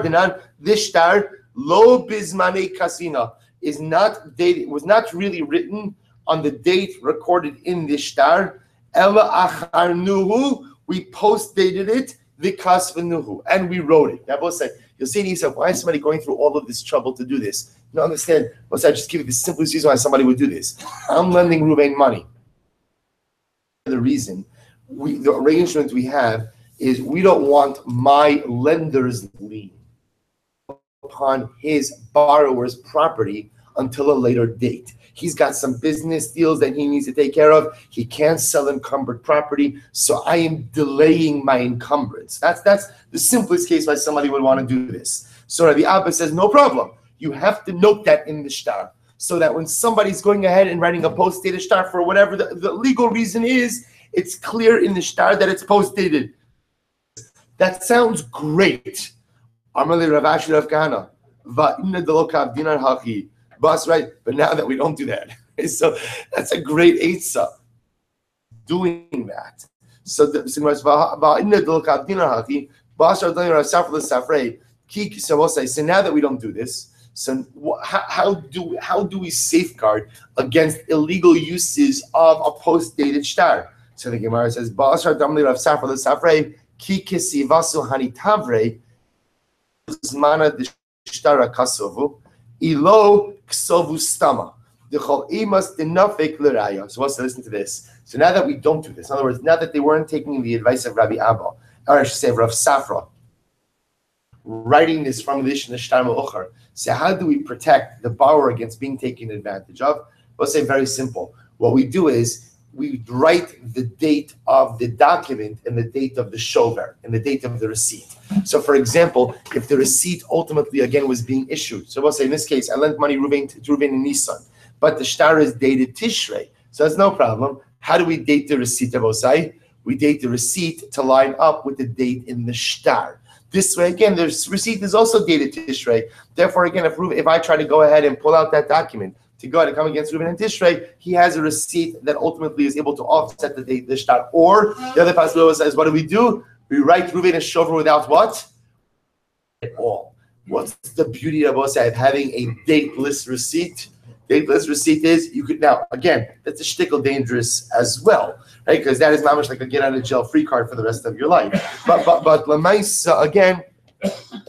dinan, this shtar lo bizmane kasvina is not dated, was not really written on the date recorded in this shtar. Ela acharnuhu, we post-dated it, v'kasvanuhu, and we wrote it. That both say, you'll say to yourself, why is somebody going through all of this trouble to do this? You don't understand. Let's just give you the simplest reason why somebody would do this. I'm lending Ruvain money. The reason, the arrangement we have is we don't want my lender's lien upon his borrower's property until a later date. He's got some business deals that he needs to take care of. He can't sell encumbered property, so I am delaying my encumbrance. That's the simplest case why somebody would want to do this. So Rabbi Abba says, no problem. You have to note that in the shtar, so that when somebody's going ahead and writing a post-dated shtar for whatever the legal reason is, it's clear in the shtar that it's post-dated. That sounds great. Amrli Rav Ashi Rav Kahana, va'inna delokav dinar hachi. Boss, right? But now that we don't do that, so that's a great eitzah. Doing that. So the so now that we don't do this, so how do we safeguard against illegal uses of a post-dated shtar? So the Gemara says, "Ba'asar damli Rav Safra l'Safrei ki kisivasu hanitavrei zmana d'shtara kasovu ilo ksovu stama d'chol imas denafek l'raya." So let's listen to this. So now that we don't do this, in other words, now that they weren't taking the advice of Rabbi Abba, or I should say Rav Safra, writing this from the shtar me'ocher. So how do we protect the borrower against being taken advantage of? We'll say very simple. What we do is we write the date of the document and the date of the shover and the date of the receipt. So for example, if the receipt ultimately again was being issued, so we'll say in this case, I lent money to Reuven and Nisan, but the shtar is dated Tishrei. So that's no problem. How do we date the receipt of Osai? We date the receipt to line up with the date in the shtar. This way, again, the receipt is also dated Tishrei. Therefore, again, if I try to go ahead and pull out that document to go ahead and come against Reuven and Tishrei, he has a receipt that ultimately is able to offset the date, the shtar. Or the other possibility says, what do? We write Reuven and Shover without what? At all. What's the beauty of us having a dateless receipt? Dateless receipt is you could now again. That's a shtickle dangerous as well, right? Because that is not much like a get out of jail free card for the rest of your life. But Lamaisa again,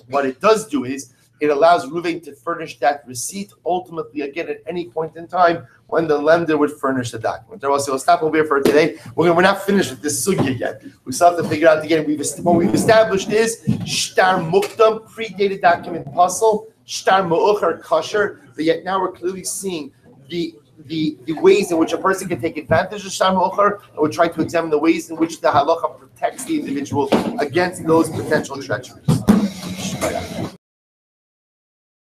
what it does do is it allows Reuven to furnish that receipt ultimately again at any point in time when the lender would furnish the document. So we'll stop over here for today. We're not finished with this sugya yet. We still have to figure out again. What we've established is shtar muktam, predated document puzzle, shtar mu'uchar kosher. But yet now we're clearly seeing the the ways in which a person can take advantage of Sham Ochar, and we're trying to examine the ways in which the halacha protects the individual against those potential treacheries.